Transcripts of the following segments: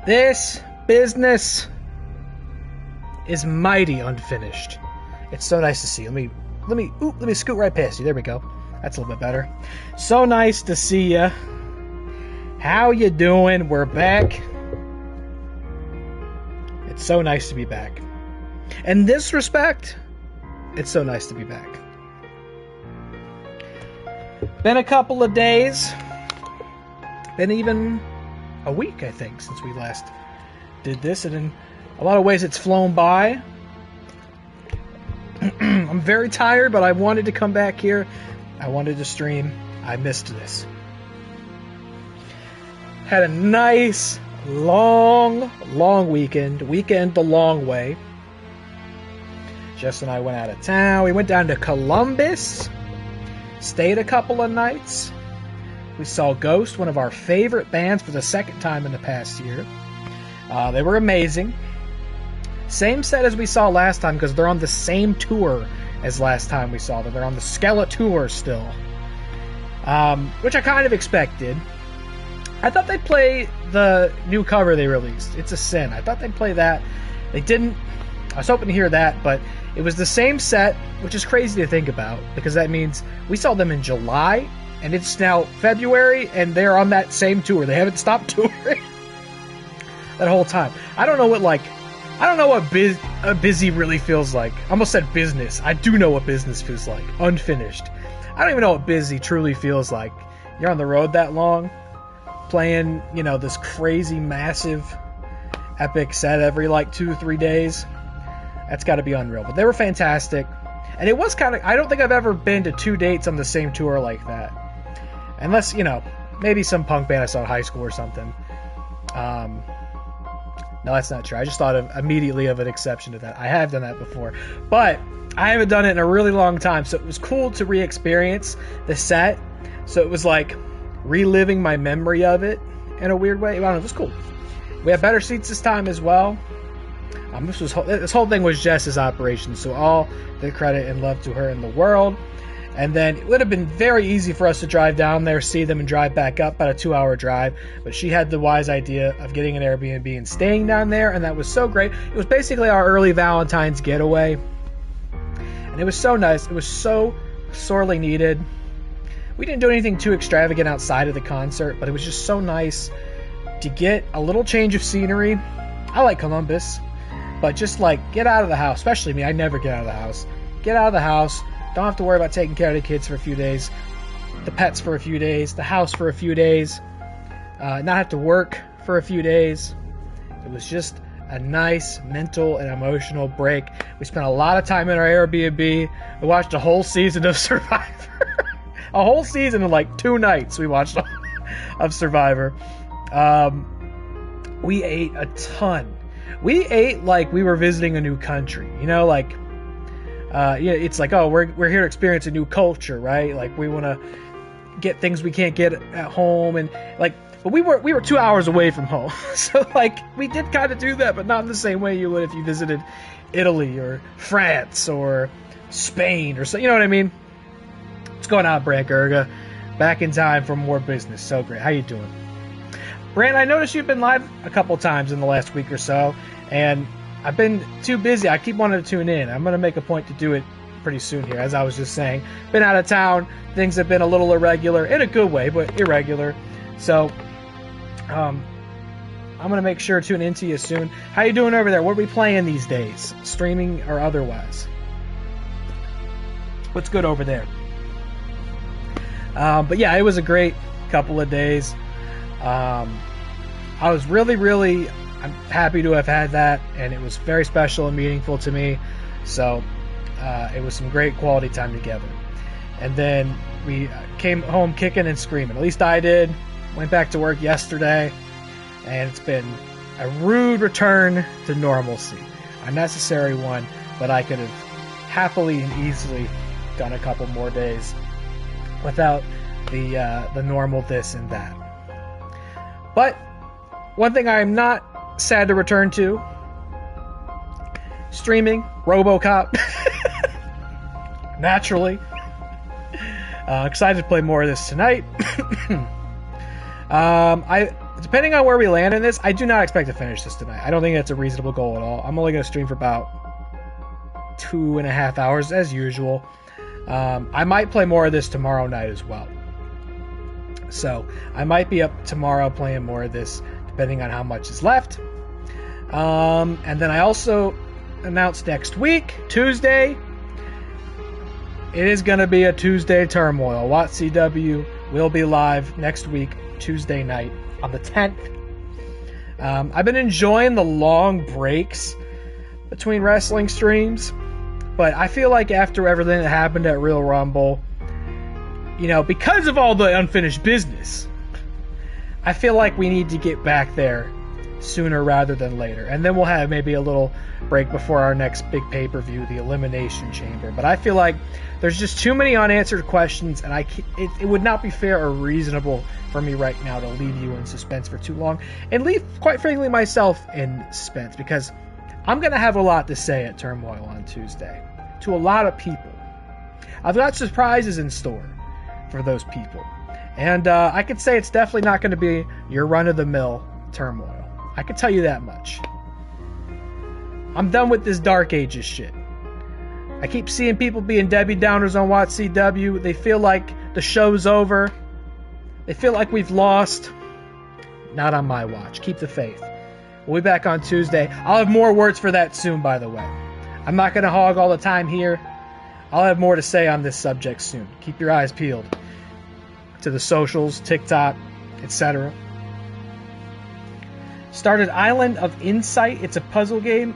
This business is mighty unfinished. It's so nice to see. Let me scoot right past you. There we go. That's a little bit better. So nice to see you. How you doing? We're back. It's so nice to be back. In this respect, it's so nice to be back. Been a couple of days. Been even a week, I think, since we last did this. And in a lot of ways, it's flown by. I'm very tired, but I wanted to come back here. I wanted to stream. I missed this. Had a nice, long weekend. Weekend the long way. Jess and I went out of town. We went down to Columbus. Stayed a couple of nights. We saw Ghost, one of our favorite bands, for the second time in the past year. They were amazing. Same set as we saw last time, because they're on the same tour as last time we saw them. They're on the Skella tour still. Which I kind of expected. I thought they'd play the new cover they released, It's a Sin. I thought they'd play that. They didn't. I was hoping to hear that, but it was the same set, which is crazy to think about, because that means we saw them in July, and it's now February, and they're on that same tour. They haven't stopped touring that whole time. I don't know what busy really feels like. I almost said business. I do know what business feels like. Unfinished. I don't even know what busy truly feels like. You're on the road that long, playing, this crazy, massive, epic set every 2-3 days. That's got to be unreal. But they were fantastic. And it was kind of... I don't think I've ever been to 2 dates on the same tour like that. Unless, maybe some punk band I saw in high school or something. No, that's not true. I just thought immediately of an exception to that. I have done that before. But I haven't done it in a really long time. So it was cool to re-experience the set. So it was like reliving my memory of it in a weird way. I don't know. It was cool. We had better seats this time as well. This whole thing was Jess's operation, so all the credit and love to her in the world. And then it would have been very easy for us to drive down there, see them, and drive back up, about a 2-hour drive. But she had the wise idea of getting an Airbnb and staying down there, and that was so great. It was basically our early Valentine's getaway. And it was so nice. It was so sorely needed. We didn't do anything too extravagant outside of the concert, but it was just so nice to get a little change of scenery. I like Columbus. But just get out of the house, especially me. I never get out of the house. Get out of the house. Don't have to worry about taking care of the kids for a few days, the pets for a few days, the house for a few days, not have to work for a few days. It was just a nice mental and emotional break. We spent a lot of time in our Airbnb. We watched a whole season of Survivor. A whole season in 2 nights we watched of Survivor. We ate a ton. We ate like we were visiting a new country, it's like, oh, we're here to experience a new culture, right? We want to get things we can't get at home, and but we were 2 hours away from home, so we did kind of do that, but not in the same way you would if you visited Italy or France or Spain or so, you know what I mean? What's going on, Brant Gerga? Back in time for more business. So great. How you doing? Brant, I noticed you've been live a couple times in the last week or so, and I've been too busy. I keep wanting to tune in. I'm going to make a point to do it pretty soon here, as I was just saying. Been out of town. Things have been a little irregular, in a good way, but irregular. So, I'm going to make sure to tune into you soon. How you doing over there? What are we playing these days? Streaming or otherwise? What's good over there? But yeah, it was a great couple of days. I was really I'm happy to have had that, and it was very special and meaningful to me. So it was some great quality time together. And then we came home kicking and screaming. At least I did. Went back to work yesterday, and it's been a rude return to normalcy. A necessary one, but I could have happily and easily done a couple more days without the normal this and that. But one thing I'm not sad to return to: streaming RoboCop. Naturally. Excited to play more of this tonight. depending on where we land in this, I do not expect to finish this tonight. I don't think that's a reasonable goal at all. I'm only going to stream for about 2.5 hours as usual. I might play more of this tomorrow night as well. So I might be up tomorrow playing more of this, depending on how much is left. And then I also announced next week, Tuesday, it is going to be a Tuesday turmoil. WatCW will be live next week, Tuesday night on the 10th. I've been enjoying the long breaks between wrestling streams, but I feel like after everything that happened at Real Rumble, you know, because of all the unfinished business, I feel like we need to get back there sooner rather than later. And then we'll have maybe a little break before our next big pay-per-view, the Elimination Chamber. But I feel like there's just too many unanswered questions, and it would not be fair or reasonable for me right now to leave you in suspense for too long, and leave, quite frankly, myself in suspense, because I'm going to have a lot to say at Turmoil on Tuesday to a lot of people. I've got surprises in store for those people. And I could say it's definitely not going to be your run-of-the-mill Turmoil. I can tell you that much. I'm done with this Dark Ages shit. I keep seeing people being Debbie Downers on WatCW. They feel like the show's over. They feel like we've lost. Not on my watch. Keep the faith. We'll be back on Tuesday. I'll have more words for that soon, by the way. I'm not going to hog all the time here. I'll have more to say on this subject soon. Keep your eyes peeled to the socials, TikTok, etc. Started Island of Insight. It's a puzzle game.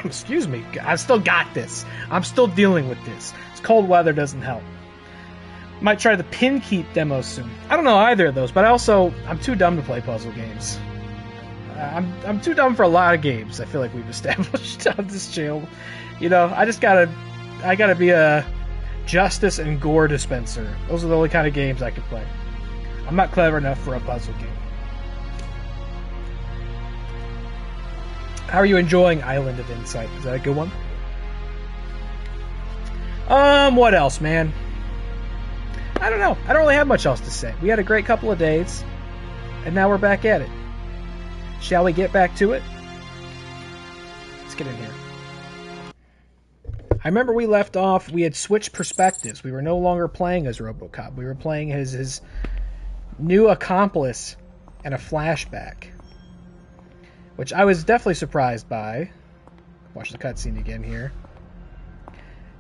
Excuse me. I still got this. I'm still dealing with this. It's cold weather doesn't help. Might try the Pin Keep demo soon. I don't know either of those, but I'm too dumb to play puzzle games. I'm too dumb for a lot of games. I feel like we've established on this channel. You know, I gotta be a justice and gore dispenser. Those are the only kind of games I can play. I'm not clever enough for a puzzle game. How are you enjoying Island of Insight? Is that a good one? What else, man? I don't know. I don't really have much else to say. We had a great couple of days, and now we're back at it. Shall we get back to it? Let's get in here. I remember we left off, we had switched perspectives. We were no longer playing as RoboCop. We were playing his new accomplice in a flashback, which I was definitely surprised by. Watch the cutscene again here.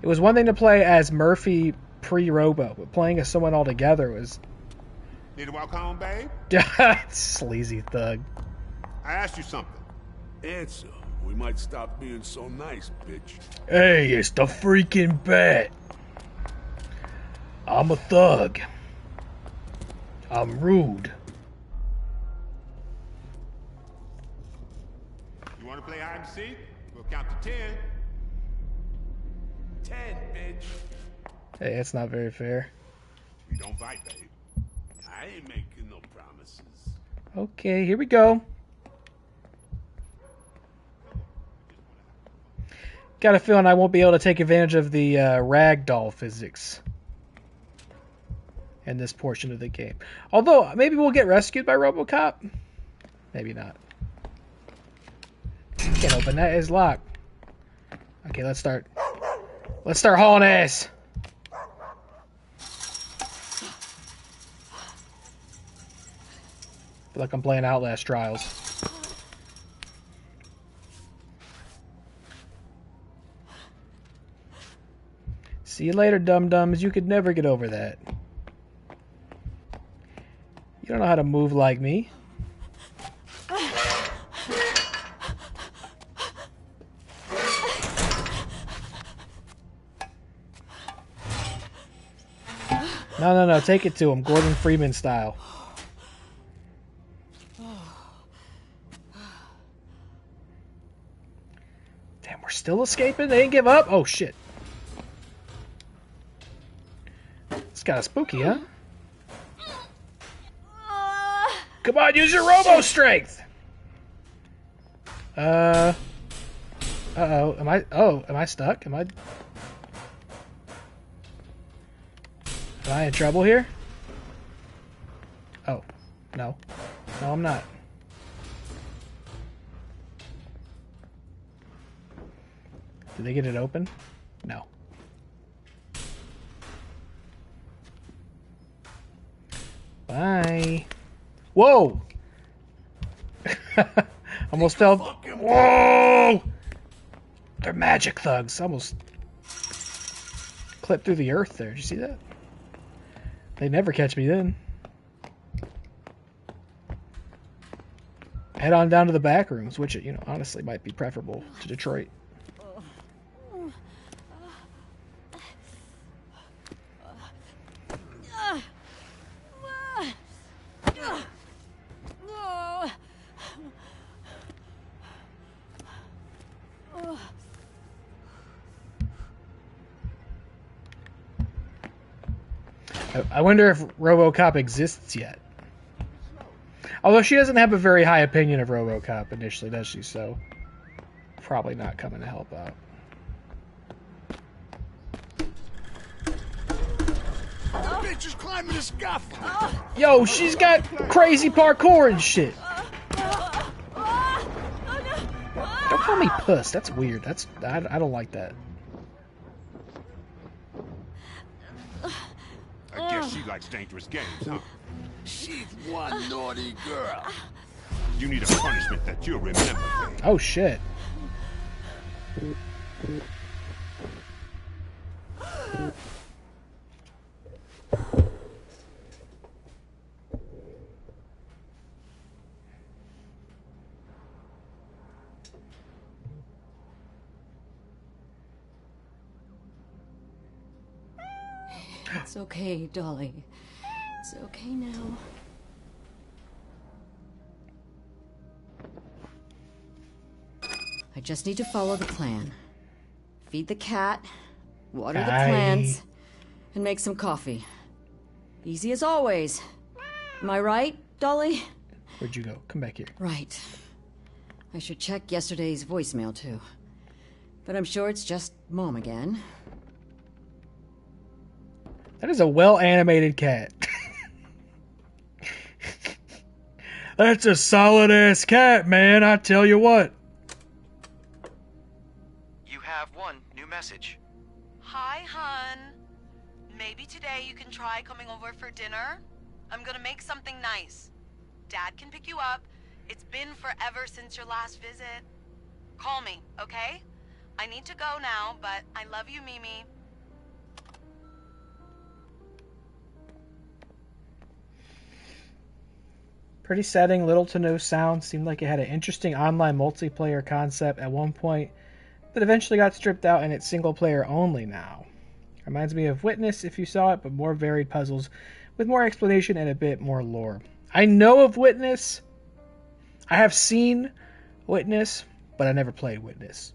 It was one thing to play as Murphy pre-Robo, but playing as someone altogether was... Need to walk home, babe? Sleazy thug. I asked you something. Answer. We might stop being so nice, bitch. Hey, it's the freaking bat. I'm a thug. I'm rude. You want to play hide and seek? We'll count to 10. 10, bitch. Hey, that's not very fair. You don't bite, babe. I ain't making no promises. Okay, here we go. Got a feeling I won't be able to take advantage of the ragdoll physics in this portion of the game. Although, maybe we'll get rescued by RoboCop. Maybe not. Can't open that. It's locked. Okay, let's start. Let's start hauling ass. Feel like I'm playing Outlast Trials. See you later, dum-dums. You could never get over that. You don't know how to move like me. No. Take it to him. Gordon Freeman style. Damn, we're still escaping? They didn't give up? Oh, shit. It's kind of spooky, huh? Come on, use your robo strength! Uh-oh. Am I stuck? Am I in trouble here? Oh. No. No, I'm not. Did they get it open? No. Bye. Whoa! Almost fell. Whoa! They're magic thugs. Almost clipped through the earth there. Did you see that? They never catch me then. Head on down to the back rooms, which, you know, honestly might be preferable to Detroit. I wonder if RoboCop exists yet. Although she doesn't have a very high opinion of RoboCop initially, does she? So, probably not coming to help out. Bitch is climbing the scaffold. Yo, she's got crazy parkour and shit. Don't call me puss. That's weird. I don't like that. I guess she likes dangerous games, huh? She's one naughty girl. You need a punishment that you'll remember, babe. Oh shit. It's okay, Dolly. It's okay now. I just need to follow the plan. Feed the cat, water the plants, and make some coffee. Easy as always. Am I right, Dolly? Where'd you go? Come back here. Right. I should check yesterday's voicemail, too. But I'm sure it's just Mom again. That is a well-animated cat. That's a solid-ass cat, man, I tell you what. You have one new message. Hi, hun. Maybe today you can try coming over for dinner? I'm gonna make something nice. Dad can pick you up. It's been forever since your last visit. Call me, okay? I need to go now, but I love you, Mimi. Pretty setting, little to no sound. Seemed like it had an interesting online multiplayer concept at one point, but eventually got stripped out and it's single player only now. Reminds me of Witness if you saw it, but more varied puzzles with more explanation and a bit more lore. I know of Witness. I have seen Witness, but I never played Witness.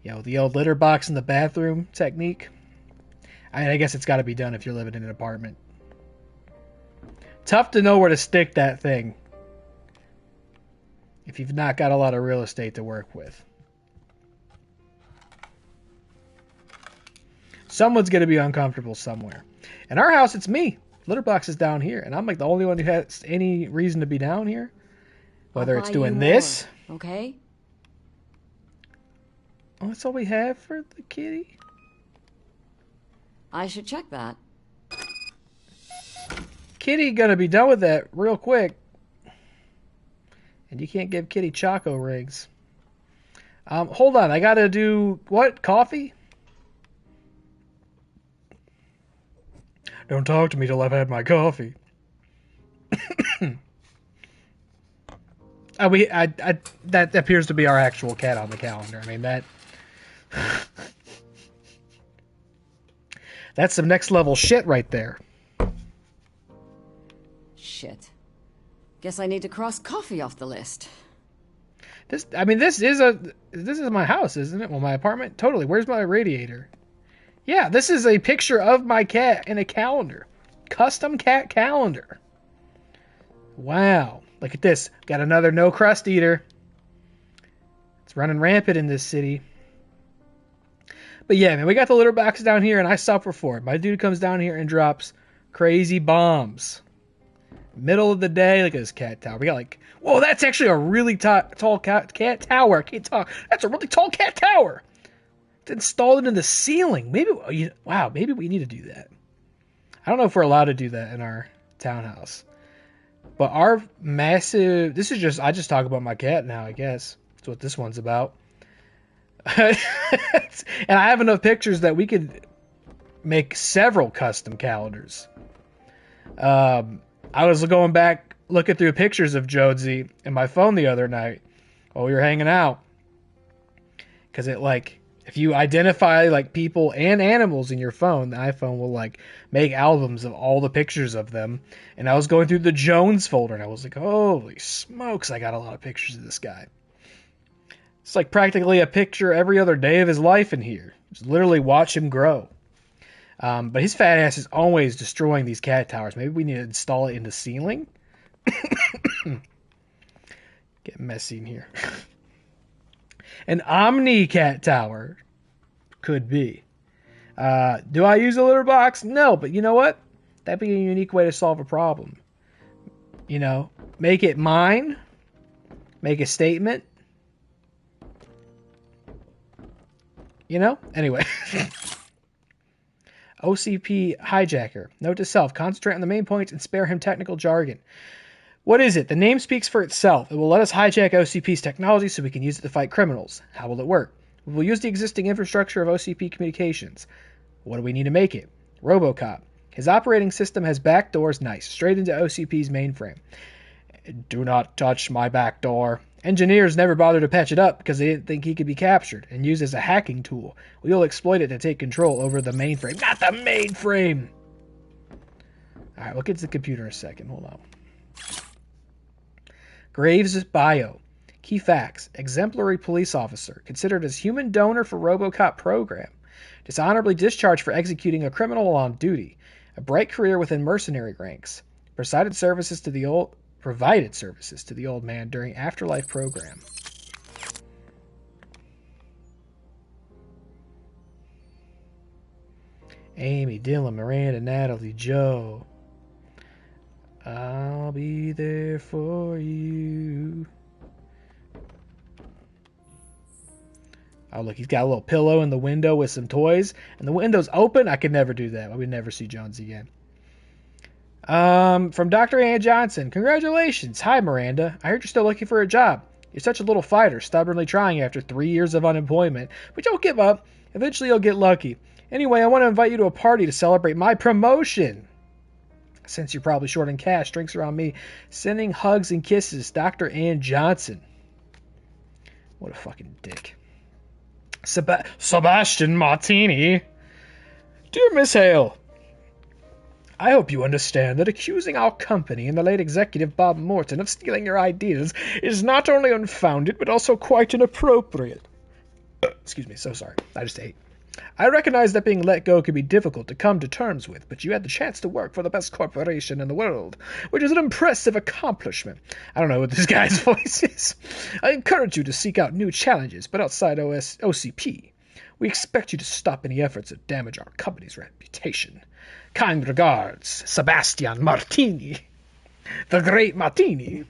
You know, the old litter box in the bathroom technique. I guess it's got to be done if you're living in an apartment. Tough to know where to stick that thing if you've not got a lot of real estate to work with. Someone's going to be uncomfortable somewhere. In our house, it's me. Litter box is down here, and I'm like the only one who has any reason to be down here. Whether it's doing this. Okay? Oh, that's all we have for the kitty? I should check that. Kitty gonna be done with that real quick. And you can't give Kitty Choco rings. Hold on, I gotta do what? Coffee? Don't talk to me till I've had my coffee. That appears to be our actual cat on the calendar. I mean that's some next level shit right there. Shit. Guess I need to cross coffee off the list. This is my house, isn't it? Well, my apartment. Totally. Where's my radiator? Yeah, this is a picture of my cat in a calendar. Custom cat calendar. Wow. Look at this. Got another no crust eater. It's running rampant in this city. But yeah, man, we got the litter box down here and I suffer for it. My dude comes down here and drops crazy bombs. Middle of the day, look at this cat tower. We got like, whoa, that's actually a really tall cat tower. I can't talk. That's a really tall cat tower. Install it in the ceiling. Maybe, wow, maybe we need to do that. I don't know if we're allowed to do that in our townhouse. But our massive... I just talk about my cat now, I guess. That's what this one's about. And I have enough pictures that we could make several custom calendars. I was going back, looking through pictures of Jonesy in my phone the other night while we were hanging out. Because it, like... If you identify like people and animals in your phone, the iPhone will like make albums of all the pictures of them. And I was going through the Jones folder and I was like, holy smokes, I got a lot of pictures of this guy. It's like practically a picture every other day of his life in here. Just literally watch him grow. But his fat ass is always destroying these cat towers. Maybe we need to install it in the ceiling. Get messy in here. An Omni cat tower could be. Do I use a litter box? No, but you know what? That'd be a unique way to solve a problem. You know, make it mine. Make a statement. You know? Anyway. OCP hijacker. Note to self. Concentrate on the main points and spare him technical jargon. What is it? The name speaks for itself. It will let us hijack OCP's technology so we can use it to fight criminals. How will it work? We will use the existing infrastructure of OCP communications. What do we need to make it? RoboCop. His operating system has backdoors, nice, straight into OCP's mainframe. Do not touch my backdoor. Engineers never bothered to patch it up because they didn't think he could be captured and used as a hacking tool. We will exploit it to take control over the mainframe. Not the mainframe! Alright, we'll get to the computer in a second. Hold on. Graves' bio. Key facts. Exemplary police officer. Considered as human donor for RoboCop program. Dishonorably discharged for executing a criminal on duty. A bright career within mercenary ranks. Provided services to the old man during afterlife program. Amy, Dylan, Miranda, Natalie, Joe. I'll be there for you. Oh, look, he's got a little pillow in the window with some toys. And the window's open. I could never do that. I would never see Jones again. From Dr. Ann Johnson. Congratulations. Hi, Miranda. I heard you're still looking for a job. You're such a little fighter, stubbornly trying after 3 years of unemployment. But don't give up. Eventually you'll get lucky. Anyway, I want to invite you to a party to celebrate my promotion. Since you're probably short on cash, drinks are on me. Sending hugs and kisses, Dr. Ann Johnson. What a fucking dick. Sebastian Martini. Dear Miss Hale, I hope you understand that accusing our company and the late executive Bob Morton of stealing your ideas is not only unfounded, but also quite inappropriate. Excuse me, so sorry. I just ate. I recognize that being let go can be difficult to come to terms with, but you had the chance to work for the best corporation in the world, which is an impressive accomplishment. I don't know what this guy's voice is. I encourage you to seek out new challenges, but outside OCP, we expect you to stop any efforts that damage our company's reputation. Kind regards, Sebastian Martini, the Great Martini.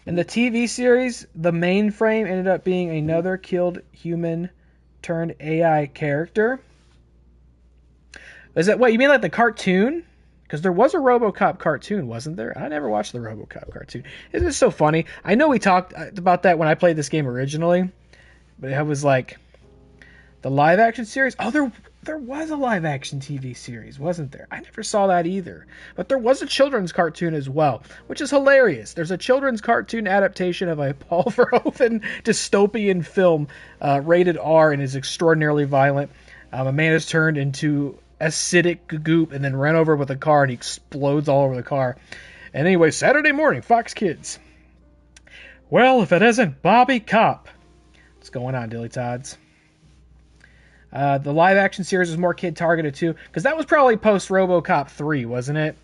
In the TV series, the mainframe ended up being another killed human turned AI character. Is that what you mean, like the cartoon? Because there was a RoboCop cartoon, wasn't there? I never watched the RoboCop cartoon. Isn't it so funny? I know we talked about that when I played this game originally, but it was like the live action series. Oh, there was a live action TV series, wasn't there? I never saw that either. But there was a children's cartoon as well, which is hilarious. There's a children's cartoon adaptation of a Paul Verhoeven dystopian film, rated R, and is extraordinarily violent. A man is turned into acidic goop and then run over with a car, and he explodes all over the car. And anyway, Saturday morning, Fox Kids. Well, if it isn't Bobby Cop. What's going on, Dilly Tods? The live action series was more kid targeted too, because that was probably post RoboCop 3, wasn't it?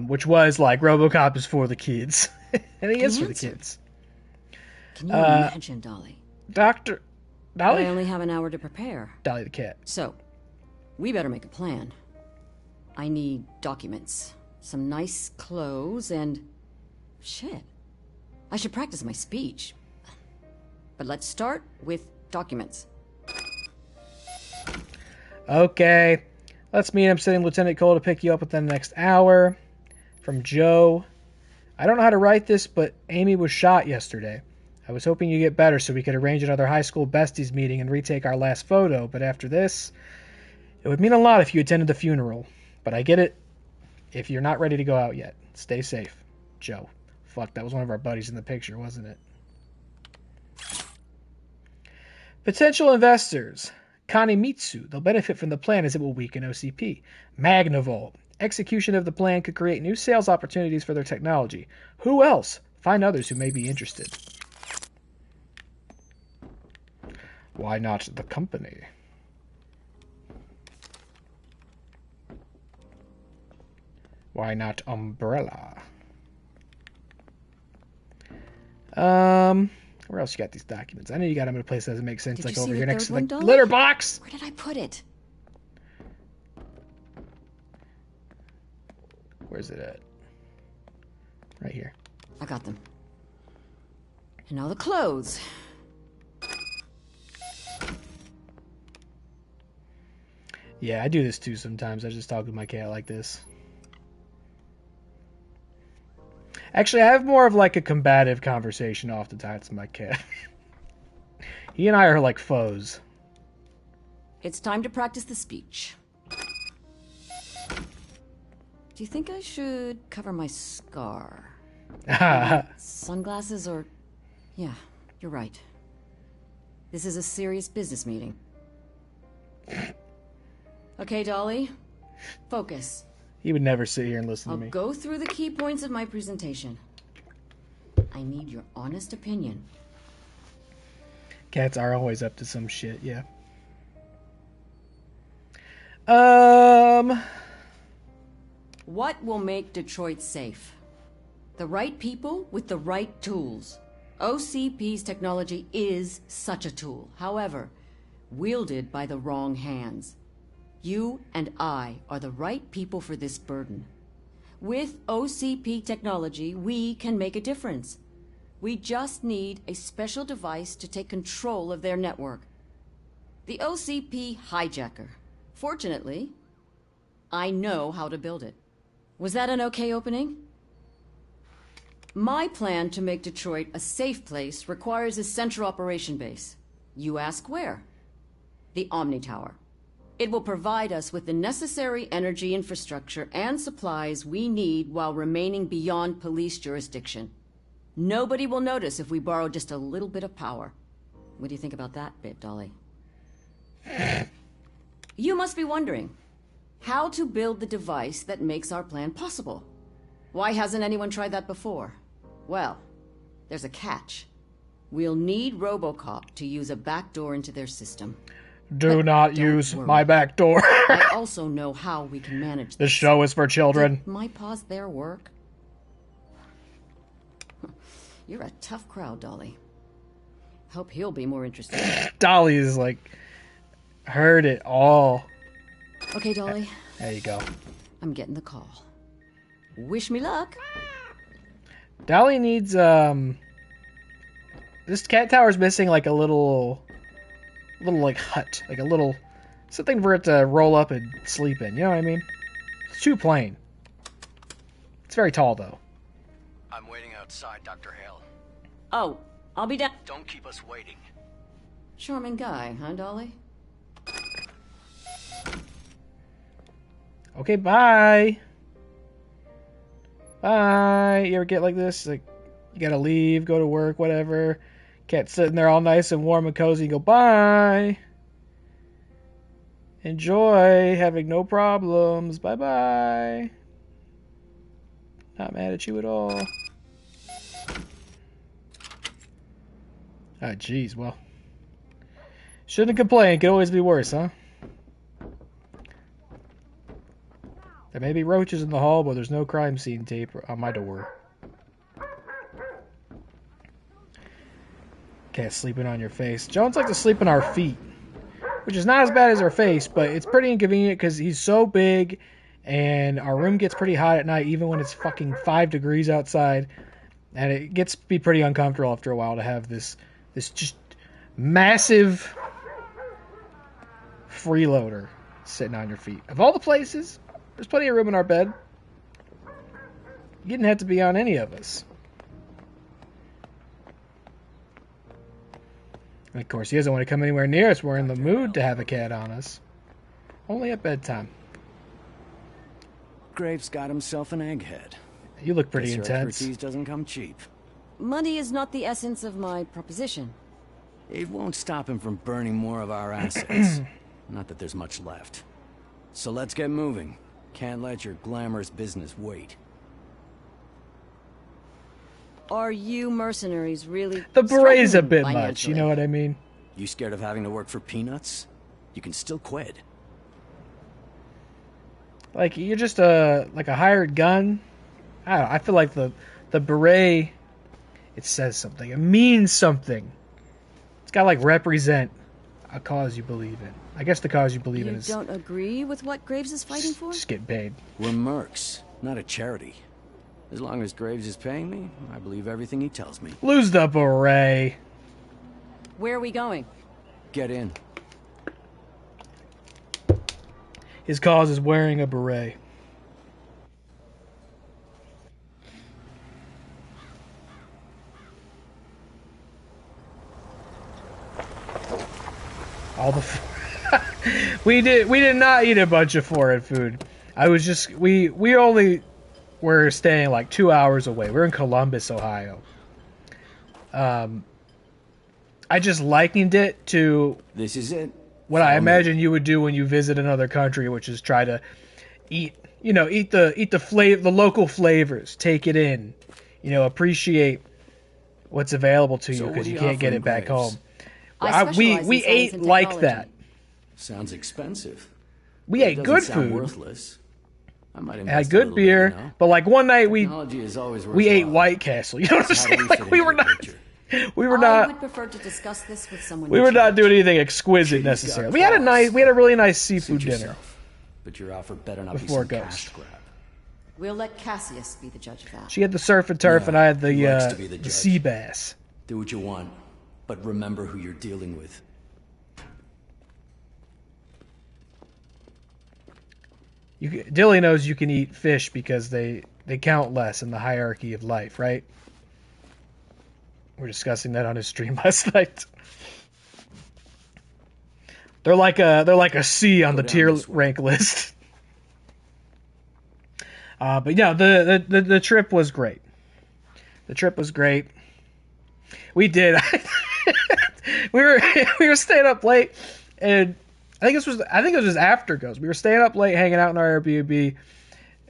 Which was like RoboCop is for the kids, and he is for the kids. Can you imagine, Dolly? Dolly? I only have an hour to prepare. Dolly the cat. So, we better make a plan. I need documents, some nice clothes, and shit. I should practice my speech. But let's start with documents. Okay. Let's meet. I'm sending Lieutenant Cole to pick you up within the next hour. From Joe. I don't know how to write this, but Amy was shot yesterday. I was hoping you get better so we could arrange another high school besties meeting and retake our last photo, but after this, it would mean a lot if you attended the funeral. But I get it if you're not ready to go out yet. Stay safe. Joe. Fuck, that was one of our buddies in the picture, wasn't it? Potential investors. Kanemitsu. They'll benefit from the plan as it will weaken OCP. Magnavolt. Execution of the plan could create new sales opportunities for their technology. Who else? Find others who may be interested. Why not the company? Why not Umbrella? Where else you got these documents? I know you got them in a place that doesn't make sense, like over here next to the litter box. Where did I put it? Where's it at? Right here. I got them. And now the clothes. Yeah, I do this too sometimes. I just talk with my cat like this. Actually, I have more of like a combative conversation oftentimes with my cat. He and I are like foes. It's time to practice the speech. Do you think I should cover my scar? Sunglasses or... Yeah, you're right. This is a serious business meeting. Okay, Dolly. Focus. He would never sit here and listen I'll to me. go through the key points of my presentation. I need your honest opinion. Cats are always up to some shit, yeah. What will make Detroit safe? The right people with the right tools. OCP's technology is such a tool. However, wielded by the wrong hands. You and I are the right people for this burden. With OCP technology, we can make a difference. We just need a special device to take control of their network. The OCP hijacker. Fortunately, I know how to build it. Was that an okay opening? My plan to make Detroit a safe place requires a central operation base. You ask where? The Omni Tower. It will provide us with the necessary energy infrastructure and supplies we need while remaining beyond police jurisdiction. Nobody will notice if we borrow just a little bit of power. What do you think about that bit, Dolly? You must be wondering how to build the device that makes our plan possible. Why hasn't anyone tried that before? Well, there's a catch. We'll need RoboCop to use a backdoor into their system. Do not use my back door. I also know how we can manage this. The show is for children. Did my pause there work? You're a tough crowd, Dolly. Hope he'll be more interested. Dolly is like, heard it all. Okay, Dolly. There you go. I'm getting the call. Wish me luck. Dolly needs, this cat tower's missing like a little like hut. Like a little, something for it to roll up and sleep in. You know what I mean? It's too plain. It's very tall, though. I'm waiting outside, Dr. Hale. Oh, I'll be down. Don't keep us waiting. Charming guy, huh, Dolly? Okay, bye. Bye. You ever get like this? Like, you gotta leave, go to work, whatever. Cat's sitting there all nice and warm and cozy. You go, bye. Enjoy having no problems. Bye-bye. Not mad at you at all. Ah, jeez, well. Shouldn't complain. Could always be worse, huh? There may be roaches in the hall, but there's no crime scene tape on my door. Cat sleeping on your face. Jones likes to sleep on our feet, which is not as bad as our face, but it's pretty inconvenient because he's so big, and our room gets pretty hot at night, even when it's fucking 5 degrees outside, and it gets to be pretty uncomfortable after a while to have this just massive freeloader sitting on your feet. Of all the places, there's plenty of room in our bed. You didn't have to be on any of us. And of course, he doesn't want to come anywhere near us. We're in the mood to have a cat on us. Only at bedtime. Graves got himself an egghead. You look pretty Guess your intense. expertise doesn't come cheap. Money is not the essence of my proposition. It won't stop him from burning more of our assets. Not that there's much left. So let's get moving. Can't let your glamorous business wait. Are you mercenaries really The beret's a struggling bit much, financially? you know what I mean? You scared of having to work for peanuts? You can still quit. Like, you're just a hired gun. I don't know, I feel like the beret, it says something. It means something. It's got to, represent a cause you believe in. I guess the cause you believe in You is don't agree with what Graves is fighting for? just get paid. We're mercs, not a charity. As long as Graves is paying me, I believe everything he tells me. Lose the beret. Where are we going? Get in. His cause is wearing a beret. All the we did not eat a bunch of foreign food. I was just we only were staying 2 hours away. We're in Columbus, Ohio. I just likened it to This is it. what I Follow me. imagine you would do when you visit another country, which is try to eat the local flavors, take it in, appreciate what's available to you So what because are you you can't get offering it back Graves? home. I We specialize in ate science and like technology. that. Sounds expensive. We But it ate doesn't good sound food, worthless. I might had invest a good little beer, bit, you know? but one night Technology is always we ate worthwhile. White Castle. You know what I'm How do saying? we fit We into were the not. picture? We were I not. would prefer to discuss this with someone. We in were not charge. doing anything exquisite She's got necessarily. We had claws. a really nice seafood Suit dinner. yourself. But your offer better not Before be some Ghost. cash grab. We'll let Cassius be the judge of that. She had the surf and turf, Yeah, and I had he likes to be the the judge. sea bass. Do what you want, but remember who you're dealing with. Dilly knows you can eat fish because they count less in the hierarchy of life, right? We're discussing that on his stream last night. They're like a C on the down tier this way. rank list. But yeah, the trip was great. The trip was great. We did. we were staying up late, and I think it was just after Ghost. We were staying up late, hanging out in our Airbnb,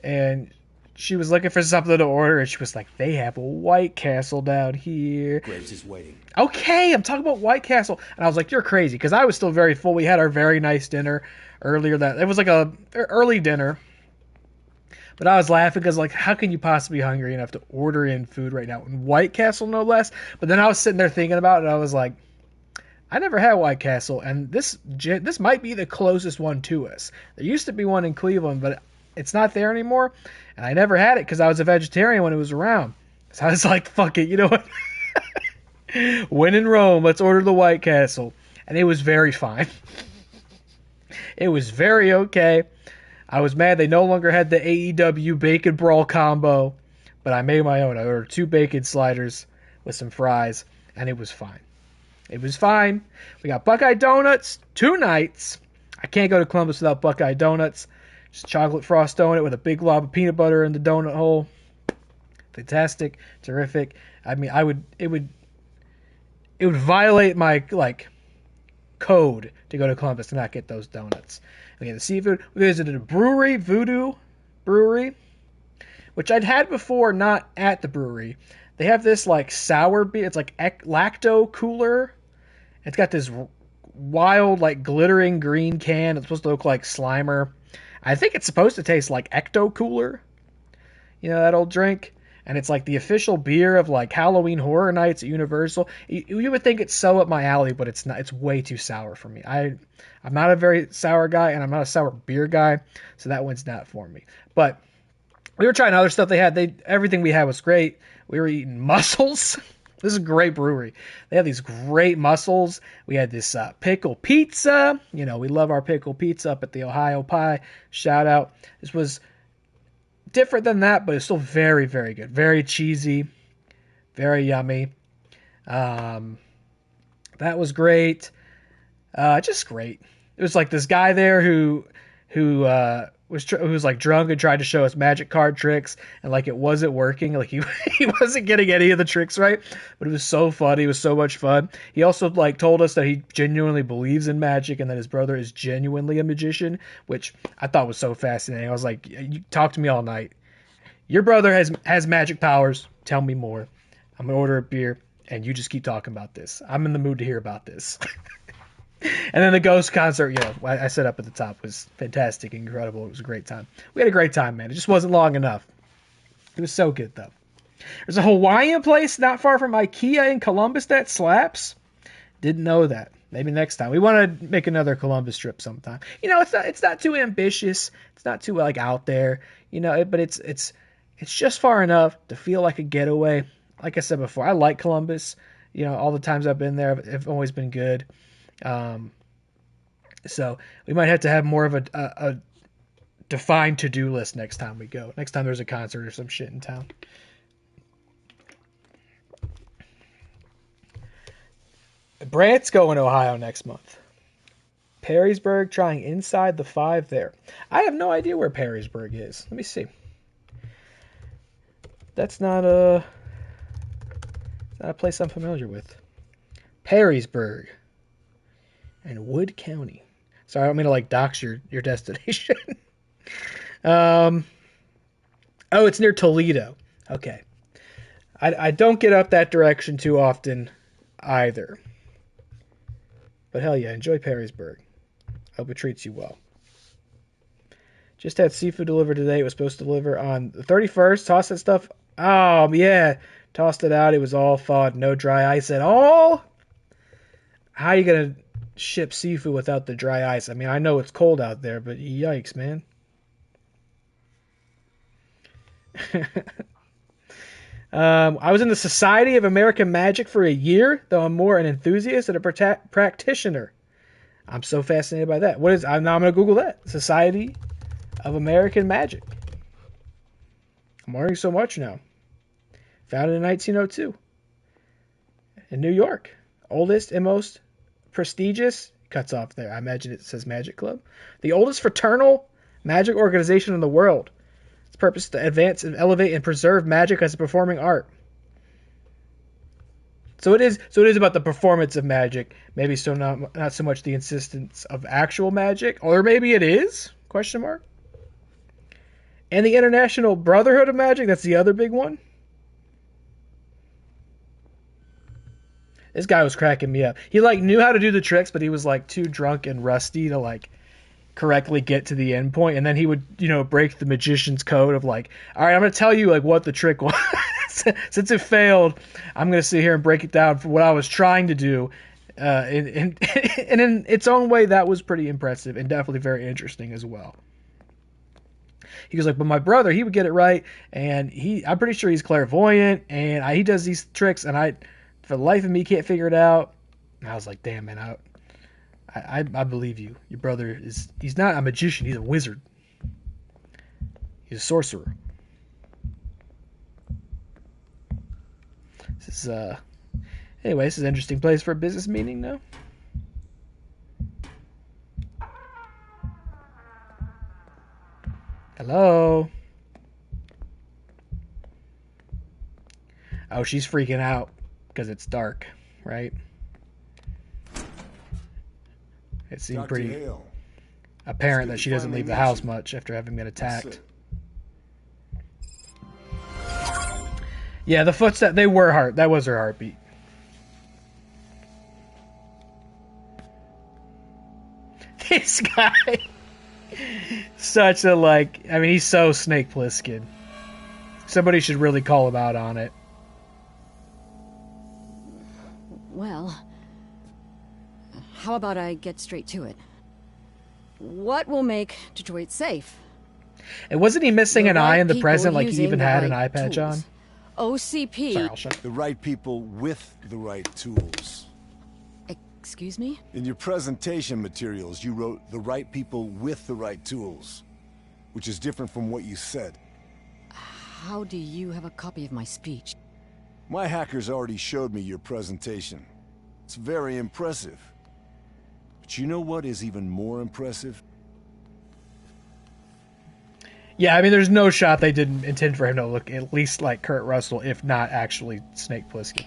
and she was looking for something to order, and she was like, "They have a White Castle down here." Graves is waiting. Okay, I'm talking about White Castle, and I was like, "You're crazy," because I was still very full. We had our very nice dinner earlier. It was like a early dinner, but I was laughing because how can you possibly be hungry enough to order in food right now in White Castle, no less? But then I was sitting there thinking about it, and I was like, I never had White Castle, and this might be the closest one to us. There used to be one in Cleveland, but it's not there anymore, and I never had it because I was a vegetarian when it was around. So I was like, fuck it, you know what? When in Rome, let's order the White Castle. And it was very fine. It was very okay. I was mad they no longer had the AEW Bacon Brawl combo, but I made my own. I ordered 2 bacon sliders with some fries, and it was fine. It was fine. We got Buckeye Donuts 2 nights. I can't go to Columbus without Buckeye Donuts. Just chocolate frost donut with a big glob of peanut butter in the donut hole. Fantastic. Terrific. I mean, it would violate my code to go to Columbus to not get those donuts. We had the seafood. We visited a brewery, Voodoo Brewery, which I'd had before, not at the brewery. They have this sour beer. It's lacto cooler. It's got this wild glittering green can. It's supposed to look like Slimer. I think it's supposed to taste like Ecto Cooler. You know that old drink? And it's the official beer of Halloween Horror Nights at Universal. You would think it's so up my alley, but it's not. It's way too sour for me. I'm not a very sour guy, and I'm not a sour beer guy, so that one's not for me. But we were trying other stuff they had. Everything we had was great. We were eating mussels. This is a great brewery. They have these great mussels. We had this pickle pizza. You know, we love our pickle pizza up at the Ohio Pie. Shout out. This was different than that, but it's still very, very good. Very cheesy. Very yummy. That was great. Just great. It was like this guy there who was like drunk and tried to show us magic card tricks, and like it wasn't working. Like he wasn't getting any of the tricks right, but it was so funny. It was so much fun. He also like told us that he genuinely believes in magic and that his brother is genuinely a magician, which I thought was so fascinating. I was like, you talk to me all night. Your brother has magic powers. Tell me more. I'm gonna order a beer, and you just keep talking about this. I'm in the mood to hear about this. And then the Ghost concert, you know, I said up at the top, was fantastic, incredible. It was a great time. We had a great time, man. It just wasn't long enough. It was so good, though. There's a Hawaiian place not far from IKEA in Columbus that slaps. Didn't know that. Maybe next time. We want to make another Columbus trip sometime. You know, it's not too ambitious. It's not too like out there. You know, but it's just far enough to feel like a getaway. Like I said before, I like Columbus. You know, all the times I've been there have always been good. So we might have to have more of a defined to-do list next time we go. Next time there's a concert or some shit in town. Brant's going to Ohio next month. Perrysburg trying inside the 5 there. I have no idea where Perrysburg is. Let me see. That's not a place I'm familiar with. Perrysburg and Wood County. Sorry, I don't mean to like dox your destination. Oh, it's near Toledo. Okay. I don't get up that direction too often either. But hell yeah, enjoy Perrysburg. Hope it treats you well. Just had seafood delivered today. It was supposed to deliver on the 31st. Tossed that stuff. Oh, yeah. Tossed it out. It was all thawed. No dry ice at all. How are you going to ship seafood without the dry ice? I mean, I know it's cold out there, but yikes, man. I was in the Society of American Magic for a year, though I'm more an enthusiast than a practitioner. I'm so fascinated by that. What is? Now I'm going to Google that. Society of American Magic. I'm learning so much now. Founded in 1902 in New York. Oldest and most prestigious, cuts off there. I imagine it says Magic Club. The oldest fraternal magic organization in the world. Its purpose is to advance and elevate and preserve magic as a performing art. So it is about the performance of magic. Maybe so not so much the insistence of actual magic. Or maybe it is? Question mark. And the International Brotherhood of Magic, that's the other big one. This guy was cracking me up. He like knew how to do the tricks, but he was like too drunk and rusty to like correctly get to the end point. And then he would, you know, break the magician's code of like, all right, I'm going to tell you like what the trick was. Since it failed, I'm going to sit here and break it down for what I was trying to do. And in its own way, that was pretty impressive and definitely very interesting as well. He was like, but my brother, he would get it right. And I'm pretty sure he's clairvoyant and he does these tricks and for the life of me, can't figure it out. And I was like, damn, man, I believe you. Your brother he's not a magician, he's a wizard. He's a sorcerer. This is, anyway, this is an interesting place for a business meeting now. Hello? Oh, she's freaking out. Because it's dark, right? It seemed Dr. pretty Hale. apparent that she doesn't leave the house much after having been attacked. Yeah, the footsteps, they were that was her heartbeat. This guy, such a I mean, he's so Snake Plissken. Somebody should really call him out on it. Well, how about I get straight to it? What will make Detroit safe? And wasn't he missing an eye in the People present, like he using even the had an right eye patch tools. on? OCP. Sorry, I'll shut. The right people with the right tools. Excuse me? In your presentation materials, you wrote the right people with the right tools, which is different from what you said. How do you have a copy of my speech? My hackers already showed me your presentation. It's very impressive. But you know what is even more impressive? Yeah, I mean, there's no shot they didn't intend for him to look at least like Kurt Russell, if not actually Snake Plissken.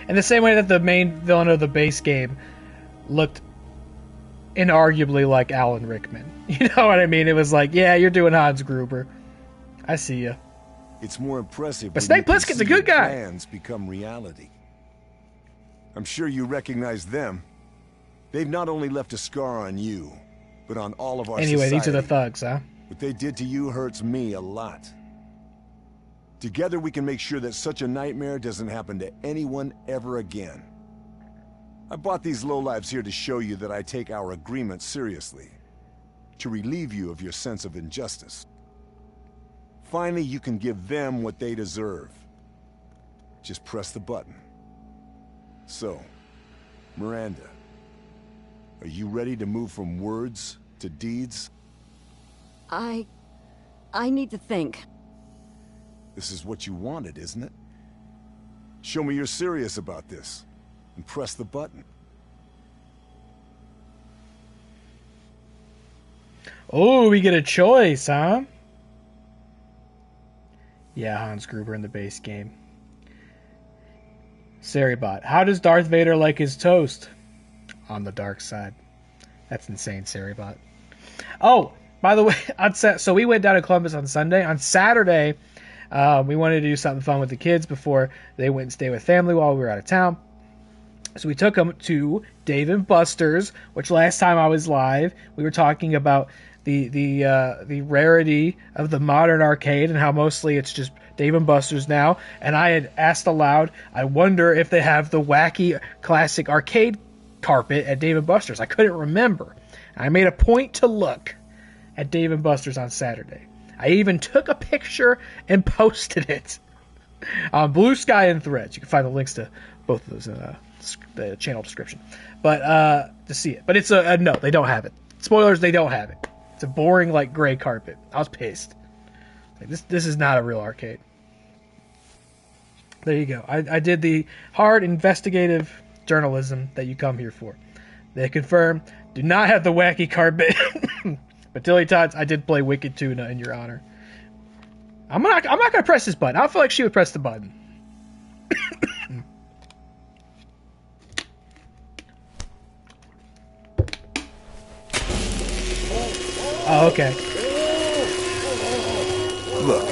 In the same way that the main villain of the base game looked inarguably like Alan Rickman. You know what I mean? It was like, yeah, you're doing Hans Gruber. I see you. It's more impressive But when Snake you can Plissken's see a good your guy. plans become reality. I'm sure you recognize them. They've not only left a scar on you, but on all of our Anyway, society. these are the thugs, huh? What they did to you hurts me a lot. Together we can make sure that such a nightmare doesn't happen to anyone ever again. I brought these lowlives here to show you that I take our agreement seriously. To relieve you of your sense of injustice. Finally, you can give them what they deserve. Just press the button. So, Miranda, are you ready to move from words to deeds? I need to think. This is what you wanted, isn't it? Show me you're serious about this, and press the button. Oh, we get a choice, huh? Yeah, Hans Gruber in the base game. Saribot, how does Darth Vader like his toast? On the dark side. That's insane, Saribot. Oh, by the way, so we went down to Columbus on Sunday. On Saturday, we wanted to do something fun with the kids before they went and stay with family while we were out of town. So we took them to Dave & Buster's, which last time I was live, we were talking about the rarity of the modern arcade and how mostly it's just Dave & Buster's now. And I had asked aloud, I wonder if they have the wacky classic arcade carpet at Dave & Buster's. I couldn't remember. I made a point to look at Dave & Buster's on Saturday. I even took a picture and posted it on Blue Sky and Threads. You can find the links to both of those in the channel description. But to see it. But it's no, they don't have it. Spoilers, they don't have it. It's a boring, like, gray carpet. I was pissed. Like, this is not a real arcade. There you go. I did the hard investigative journalism that you come here for. They confirm, do not have the wacky carpet. But Tilly Tots, I did play Wicked Tuna in your honor. I'm not gonna press this button. I don't feel like she would press the button. Oh, okay. Look.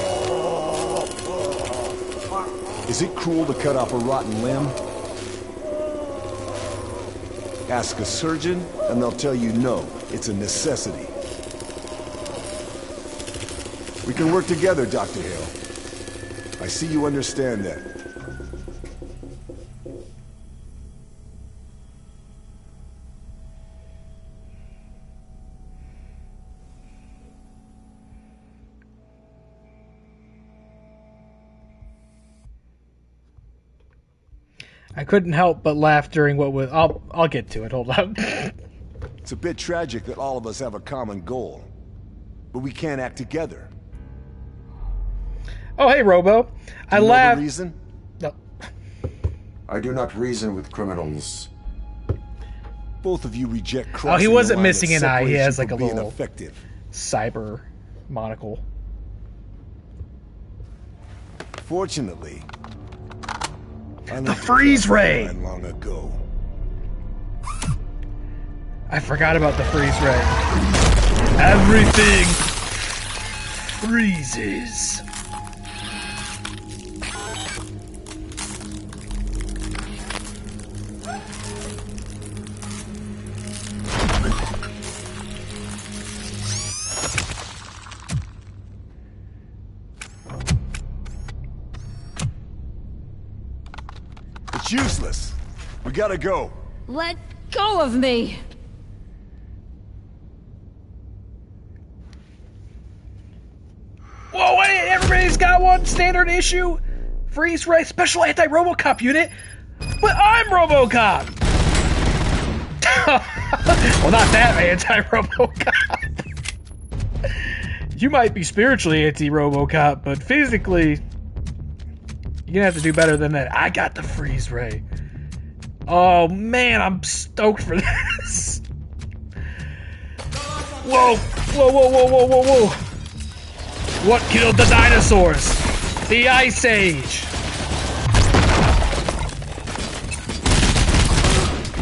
Is it cruel to cut off a rotten limb? Ask a surgeon, and they'll tell you no. It's a necessity. We can work together, Dr. Hale. I see you understand that. I couldn't help but laugh during what was... I'll get to it. Hold on. It's a bit tragic that all of us have a common goal, but we can't act together. Oh, hey, Robo. I Do you know laughed... the reason? No. I do not reason with criminals. Both of you reject Oh, crossing he the wasn't line missing that an eye. He separates has you like a from being little effective. cyber monocle. Fortunately, The freeze ray! long ago. I forgot about the freeze ray. Everything freezes. It's useless. We gotta go. Let go of me! Whoa, wait, everybody's got one standard issue freeze ray special anti-RoboCop unit, but I'm RoboCop! Well, not that anti-RoboCop. You might be spiritually anti-RoboCop, but physically, you're gonna have to do better than that. I got the freeze ray. Oh man, I'm stoked for this. Whoa, whoa, whoa, whoa, whoa, whoa, whoa. What killed the dinosaurs? The Ice Age.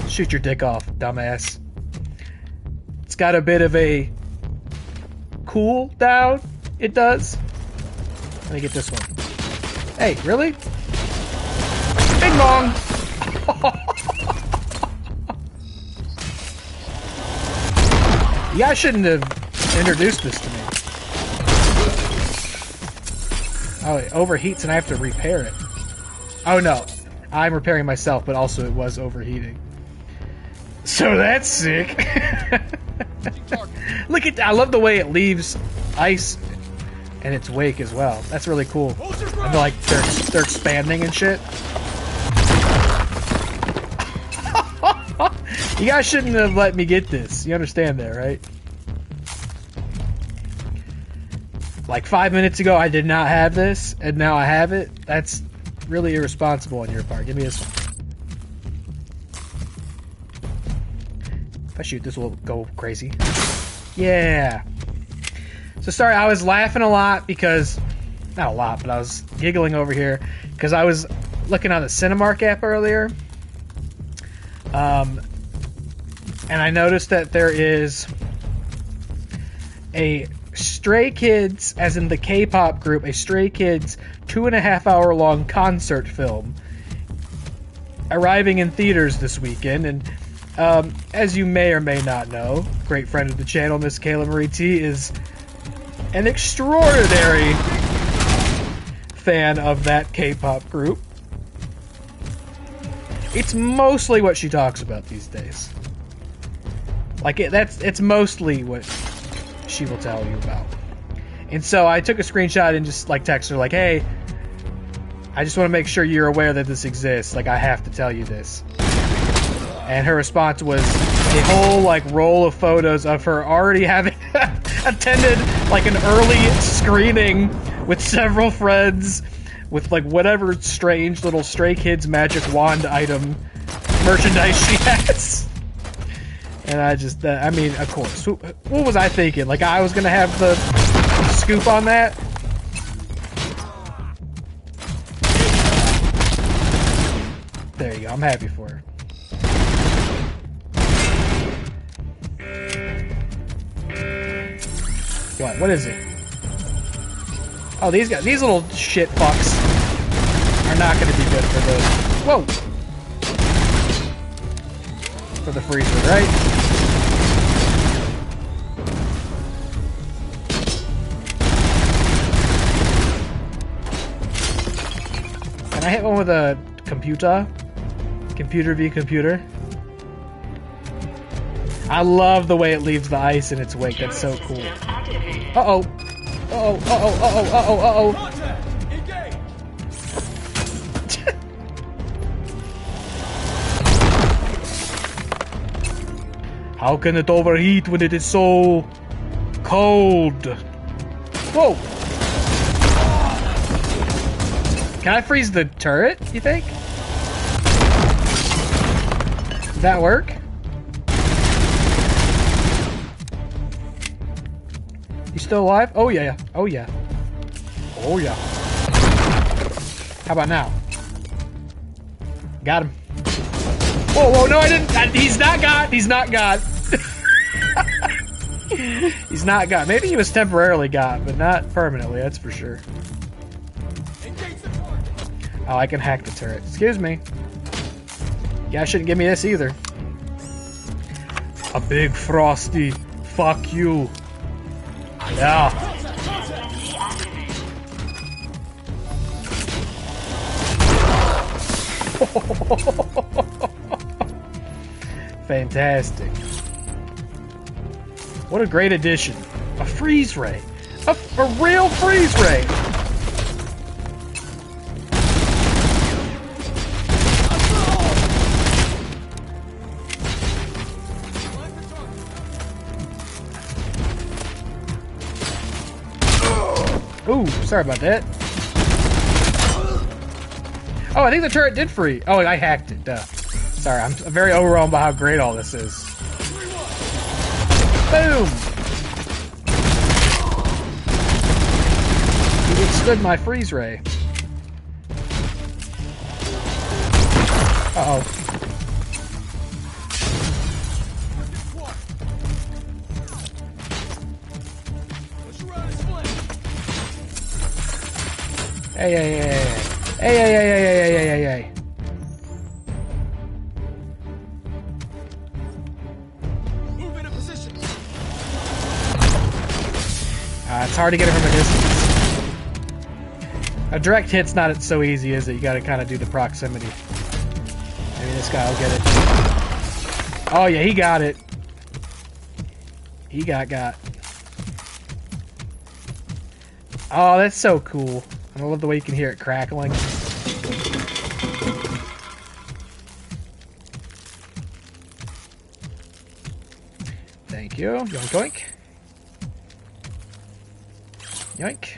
Shoot your dick off, dumbass. It's got a bit of a cool down. It does. Let me get this one. Hey, really? Bing bong. You guys shouldn't have introduced this to me. Oh, it overheats and I have to repair it. Oh no, I'm repairing myself, but also it was overheating. So that's sick. Look at that, I love the way it leaves ice in its wake as well. That's really cool. And like they're expanding and shit. You guys shouldn't have let me get this. You understand that, right? Like 5 minutes ago, I did not have this, and now I have it. That's really irresponsible on your part. Give me this one. If I shoot this, will go crazy. Yeah. So sorry, I was laughing a lot because... Not a lot, but I was giggling over here because I was looking on the Cinemark app earlier. And I noticed that there is a Stray Kids, as in the K-pop group, a Stray Kids 2.5 hour long concert film arriving in theaters this weekend. And as you may or may not know, great friend of the channel, Miss Kayla Marie T, is an extraordinary fan of that K-pop group. It's mostly what she talks about these days. Like, it's mostly what she will tell you about. And so I took a screenshot and just, like, texted her, like, hey, I just want to make sure you're aware that this exists. Like, I have to tell you this. And her response was a whole, like, roll of photos of her already having attended, like, an early screening with several friends with, like, whatever strange little Stray Kids magic wand item merchandise she has. And I just, I mean, of course. What was I thinking? Like, I was going to have the scoop on that? There you go. I'm happy for her. What is it? Oh, these guys, these little shit fucks are not going to be good for the... Whoa! For the freezer, right? Can I hit one with a computer? Computer v computer? I love the way it leaves the ice in its wake. That's so cool. Uh-oh. Uh-oh, uh-oh, uh-oh, uh-oh, uh-oh. How can it overheat when it is so cold? Whoa! Can I freeze the turret, you think? Does that work? You still alive? Oh yeah, oh yeah. Oh yeah. How about now? Got him. Whoa, whoa, no I didn't. He's not God. He's not God. He's not God. Maybe he was temporarily God, but not permanently, that's for sure. Oh, I can hack the turret. Excuse me. Yeah, I shouldn't give me this either. A big frosty. Fuck you. Yeah. Fantastic. What a great addition. A freeze ray. A real freeze ray. Ooh, sorry about that. Oh, I think the turret did free. Oh, I hacked it. Duh. Sorry, I'm very overwhelmed by how great all this is. Boom! He withstood my freeze ray. Uh-oh. Hey, hey, hey, hey. Hey, hey, hey, hey, hey, hey, hey, hey. Move into position. It's hard to get it from a distance. A direct hit's not so easy, is it? You gotta kind of do the proximity. Maybe this guy will get it. Oh, yeah, he got it. He got. Oh, that's so cool. I love the way you can hear it crackling. Thank you. Yoink, yoink. Yoink.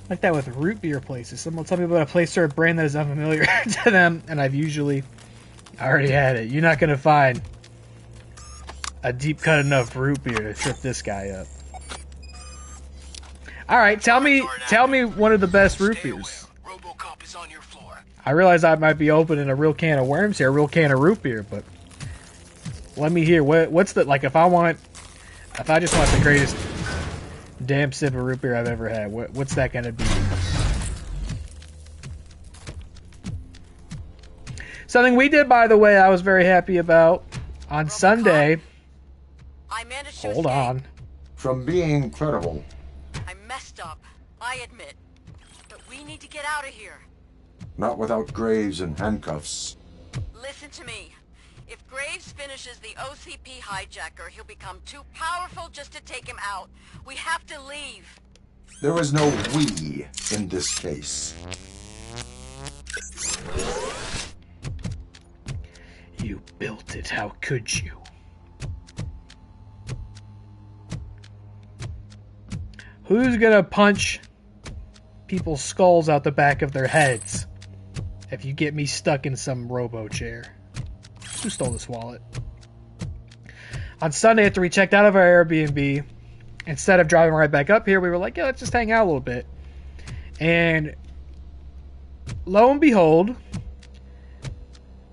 Like that with root beer places. Someone will tell me about a place or a brand that is unfamiliar to them, and I've usually already had it. You're not going to find a deep cut enough root beer to trip this guy up. All right, tell me one of the best root beers. RoboCop is on your floor. I realize I might be opening a real can of worms here, a real can of root beer, but let me hear what's the like. If I just want the greatest damn sip of root beer I've ever had, what's that gonna be? Something we did, by the way, I was very happy about on Sunday. I managed to Hold escape. on. From being credible. I messed up. I admit. But we need to get out of here. Not without Graves and handcuffs. Listen to me. If Graves finishes the OCP hijacker, he'll become too powerful just to take him out. We have to leave. There is no we in this case. You built it. How could you? Who's gonna punch people's skulls out the back of their heads if you get me stuck in some robo chair? Who stole this wallet? On Sunday, after we checked out of our Airbnb, instead of driving right back up here, we were like, yeah, let's just hang out a little bit. And lo and behold,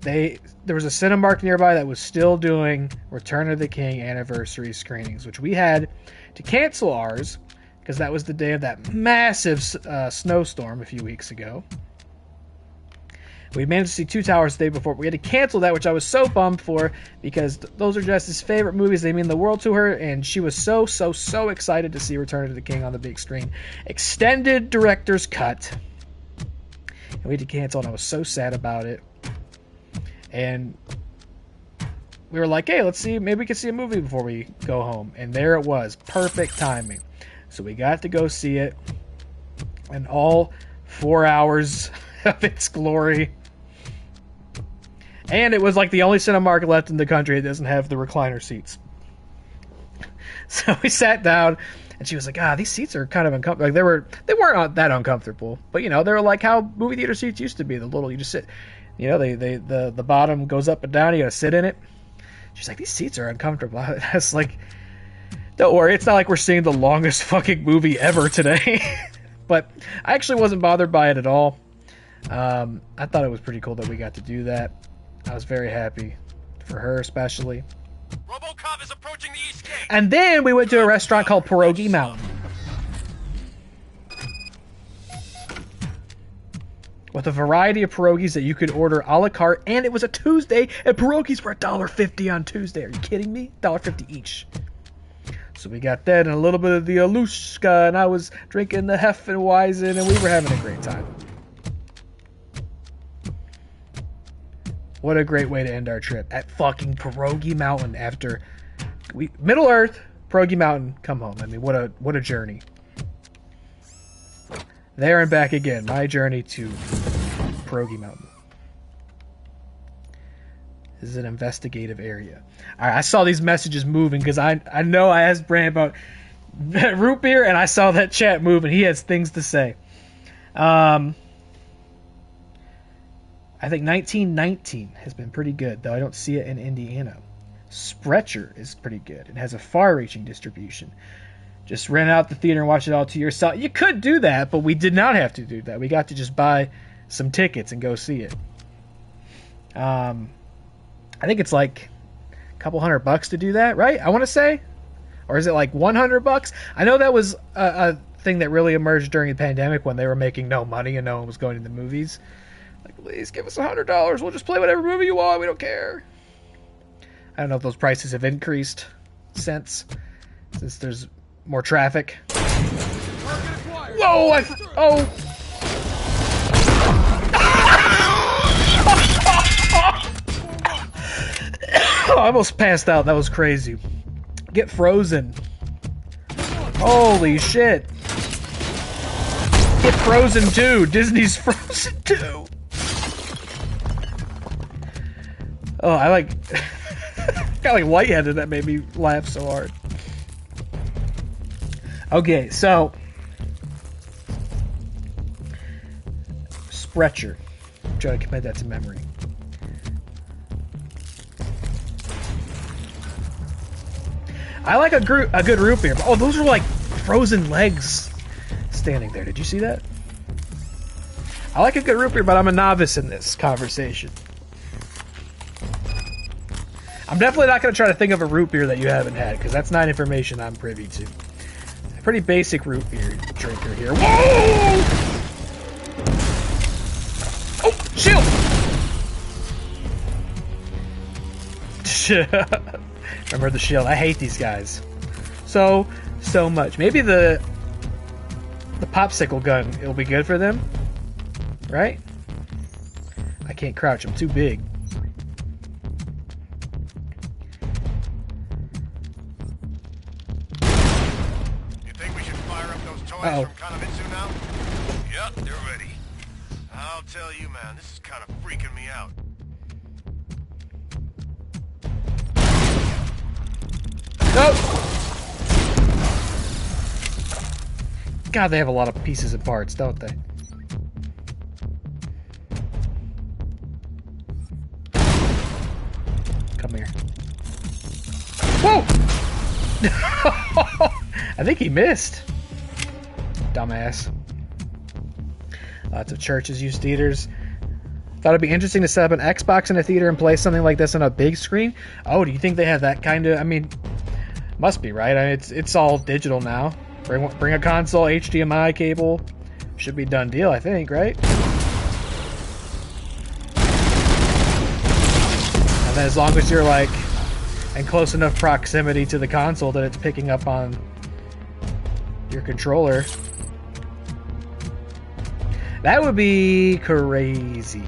there was a Cinemark nearby that was still doing Return of the King anniversary screenings, which we had to cancel ours because that was the day of that massive snowstorm a few weeks ago. We managed to see Two Towers the day before, but we had to cancel that, which I was so bummed for because those are Jess's favorite movies. They mean the world to her, and she was so excited to see Return of the King on the big screen. Extended director's cut. And we had to cancel, and I was so sad about it. And we were like, hey, let's see, maybe we can see a movie before we go home. And there it was. Perfect timing. So we got to go see it. And all 4 hours of its glory. And it was like the only Cinemark left in the country that doesn't have the recliner seats. So we sat down, and she was like, these seats are kind of uncomfortable. Like they weren't that uncomfortable. But, they were like how movie theater seats used to be. The little, you just sit, the bottom goes up and down, you gotta sit in it. She's like, these seats are uncomfortable. I was like, don't worry, it's not like we're seeing the longest fucking movie ever today. But I actually wasn't bothered by it at all. I thought it was pretty cool that we got to do that. I was very happy for her, especially. RoboCop is approaching the East Gate. And then we went to a restaurant called Pierogi Mountain with a variety of pierogies that you could order a la carte, and it was a Tuesday, and pierogies were $1.50 on Tuesday. Are you kidding me? $1.50 each. So we got that and a little bit of the Alushka, and I was drinking the Hefeweizen, and we were having a great time. What a great way to end our trip at fucking Pierogi Mountain after Middle Earth, Pierogi Mountain, come home. I mean, what a journey. There and back again. My journey to Pierogi Mountain. This is an investigative area. All right, I saw these messages moving because I know I asked Brand about root beer, and I saw that chat moving. He has things to say. I think 1919 has been pretty good, though I don't see it in Indiana. Sprecher is pretty good. It has a far-reaching distribution. Just rent out the theater and watch it all to yourself. You could do that, but we did not have to do that. We got to just buy some tickets and go see it. I think it's like a couple $100 to do that, right? I want to say, or is it like $100? I know that was a thing that really emerged during the pandemic when they were making no money and no one was going to the movies. Like, please give us $100. We'll just play whatever movie you want. We don't care. I don't know if those prices have increased since there's more traffic. Whoa! Oh! I almost passed out. That was crazy. Get Frozen. Holy shit. Get Frozen 2. Disney's Frozen 2. Oh, I like... got like lightheaded. That made me laugh so hard. Okay, so... Sprecher. I'm trying to commit that to memory. I like a good root beer. Oh, those are like frozen legs standing there. Did you see that? I like a good root beer, but I'm a novice in this conversation. I'm definitely not going to try to think of a root beer that you haven't had, because that's not information I'm privy to. A pretty basic root beer drinker here. Whoa! Oh, shield! Remember the shield. I hate these guys so much. Maybe the popsicle gun, it'll be good for them, right? I can't crouch. I'm too big. You think we should fire up those toys Uh-oh. from Kanamitsu now? Yep, they're ready. I'll tell you, man, this is kind of freaking me out. Nope. God, they have a lot of pieces and parts, don't they? Come here. Whoa! I think he missed. Dumbass. Lots of churches use theaters. Thought it'd be interesting to set up an Xbox in a theater and play something like this on a big screen. Oh, do you think they have that kind of... I mean... Must be, right? I mean, it's all digital now. Bring a console, HDMI cable. Should be done deal, I think, right? And then as long as you're, like, in close enough proximity to the console that it's picking up on your controller. That would be crazy.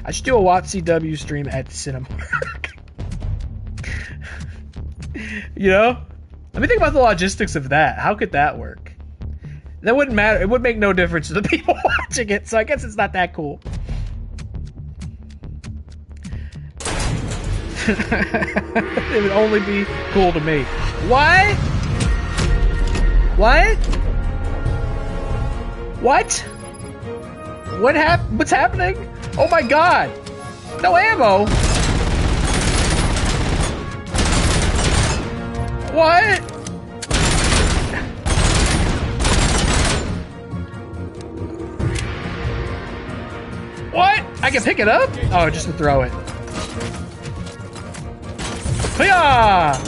I should do a WatCW stream at Cinemark. You know? Let me think about the logistics of that. How could that work? That wouldn't matter. It would make no difference to the people watching it, so I guess it's not that cool. It would only be cool to me. Why? What? What? What's happening? Oh my god! No ammo! What? What? I can pick it up? Oh, just to throw it. Hiya!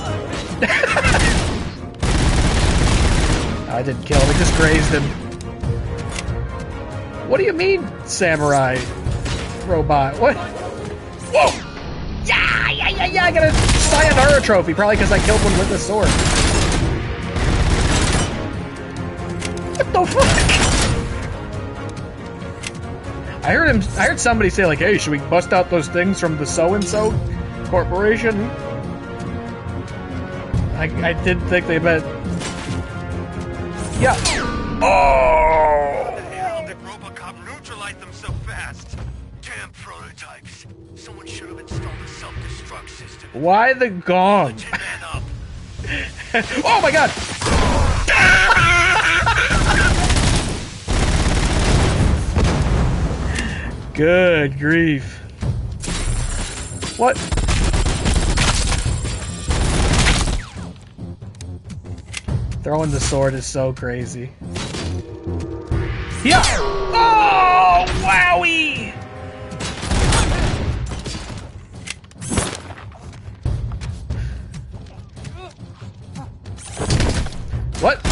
I didn't kill him, I just grazed him. What do you mean, samurai robot? What? Whoa! Yeah! I got a Sayonara trophy, probably because I killed one with a sword. What the fuck? I heard somebody say like, "Hey, should we bust out those things from the so-and-so corporation?" I did think they meant. Yeah. Oh! How the hell did RoboCop neutralize them so fast? Damn prototypes. Someone should have installed a self-destruct system. Why the gong? Man up. Oh my god! Good grief. What? Throwing the sword is so crazy. Yeah! Oh, wowie! What?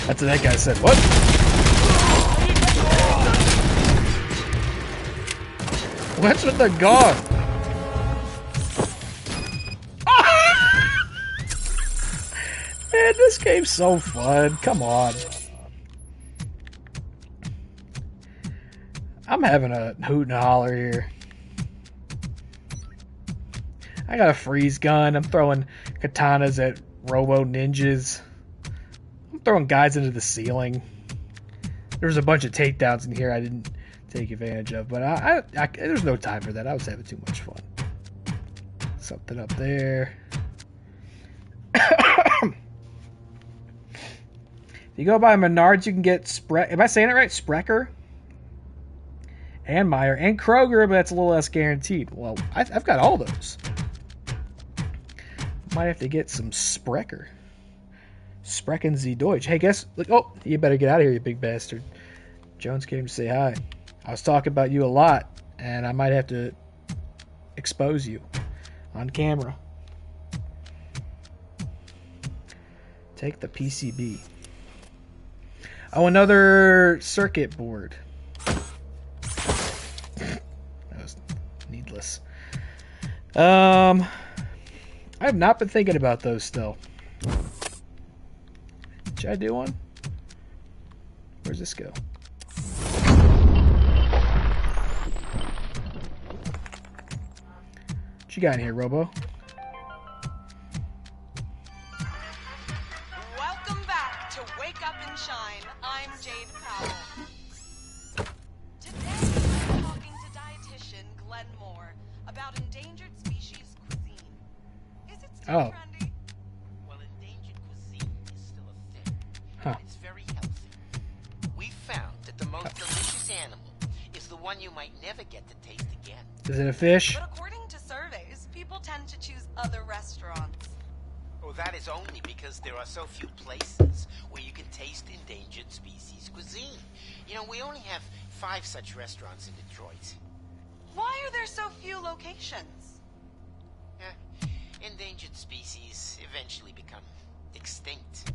That's what that guy said. What? What's with the gong? Man, this game's so fun. Come on. I'm having a hoot and a holler here. I got a freeze gun. I'm throwing katanas at robo ninjas. I'm throwing guys into the ceiling. There's a bunch of takedowns in here I didn't take advantage of, but I there's no time for that. I was having too much fun. Something up there. If you go by Menards, you can get am I saying it right? Sprecher? And Meyer and Kroger, but that's a little less guaranteed. Well, I've got all those. Might have to get some Sprecher. Sprechen Sie Deutsch. Hey, guess. Look, oh, you better get out of here, you big bastard. Jones came to say hi. I was talking about you a lot, and I might have to expose you on camera. Take the PCB. Oh, another circuit board. That was needless. I have not been thinking about those still. Should I do one? Where's this go? What you got in here, Robo? Welcome back to Wake Up and Shine. I'm Jade Powell. Today I'm talking to dietitian Glenn Moore about endangered species cuisine. Is it still trendy? Well, endangered cuisine is still a thing. Huh. It's very healthy. We found that the most delicious animal is the one you might never get to taste again. Is it a fish? But according to surveys, people tend to choose other restaurants. Oh, that is only because there are so few places where you can taste endangered species cuisine. You know, we only have 5 such restaurants in Detroit. Why are there so few locations? Endangered species eventually become extinct.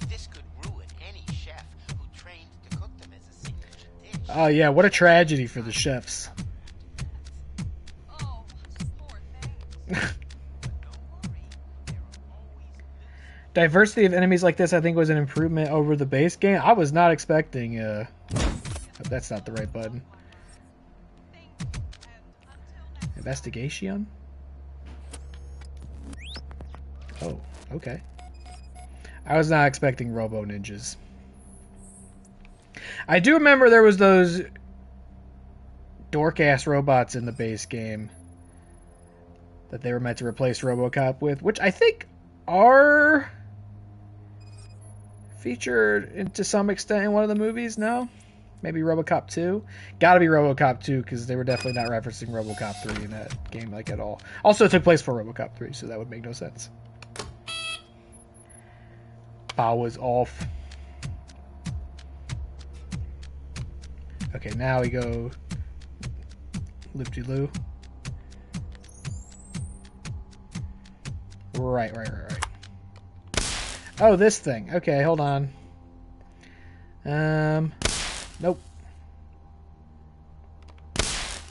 This could ruin any chef who trained to cook them as a signature dish. Oh yeah, what a tragedy for the chefs. Oh, poor things. Diversity of enemies like this, I think, was an improvement over the base game. I was not expecting. That's not the right button. Investigation? Oh, okay. I was not expecting Robo Ninjas. I do remember there was those dork-ass robots in the base game that they were meant to replace RoboCop with, which I think are featured to some extent in one of the movies. No? Maybe RoboCop 2? Gotta be RoboCop 2, because they were definitely not referencing RoboCop 3 in that game, like, at all. Also, it took place for RoboCop 3, so that would make no sense. Powers off. Okay, now we go loop-de-loo. Right. Oh, this thing. Okay, hold on. Nope.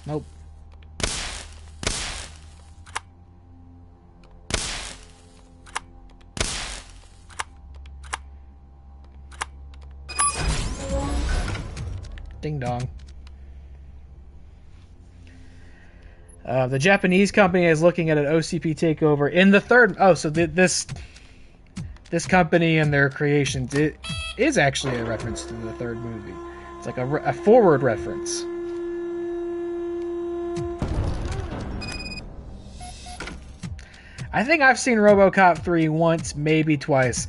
Nope. Ding dong. The Japanese company is looking at an OCP takeover in the third. Oh, so this company and their creations, it is actually a reference to the third movie. It's like a forward reference. I think I've seen RoboCop 3 once, maybe twice.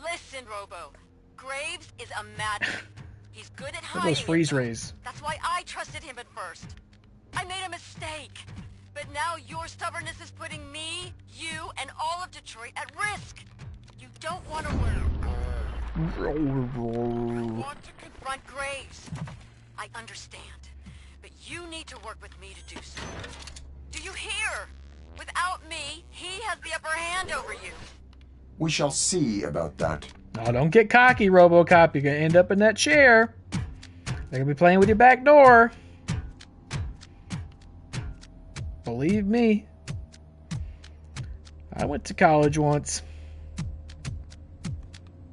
Listen, Robo. Graves is a madman. He's good at Look at hiding those freeze himself. rays. That's why I trusted him at first. I made a mistake. But now your stubbornness is putting me, you, and all of Detroit at risk. You don't want to confront Graves. I understand. But you need to work with me to do so. Do you hear? Without me, he has the upper hand over you. We shall see about that. Oh, don't get cocky, RoboCop. You're gonna end up in that chair. They're gonna be playing with your back door. Believe me. I went to college once.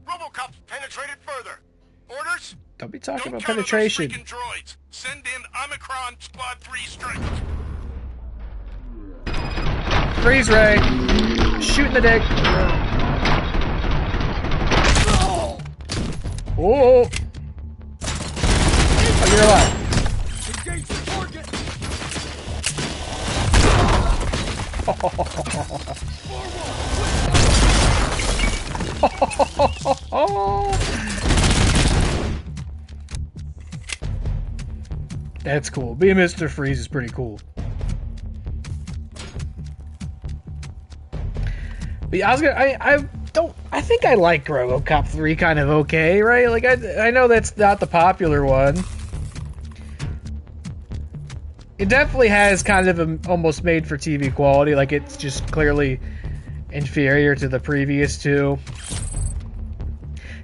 RoboCop's penetrated further. Orders? Don't be talking Don't about counter penetration. those freaking droids. Send in Omicron Squad 3 strength. Freeze ray. Shooting the dick. Oh! Oh, you're alive. Engage the target. That's cool. Being Mr. Freeze is pretty cool. But yeah, I think I like RoboCop 3 kind of okay, right? Like I know that's not the popular one. It definitely has kind of an almost made for TV quality, like it's just clearly inferior to the previous two.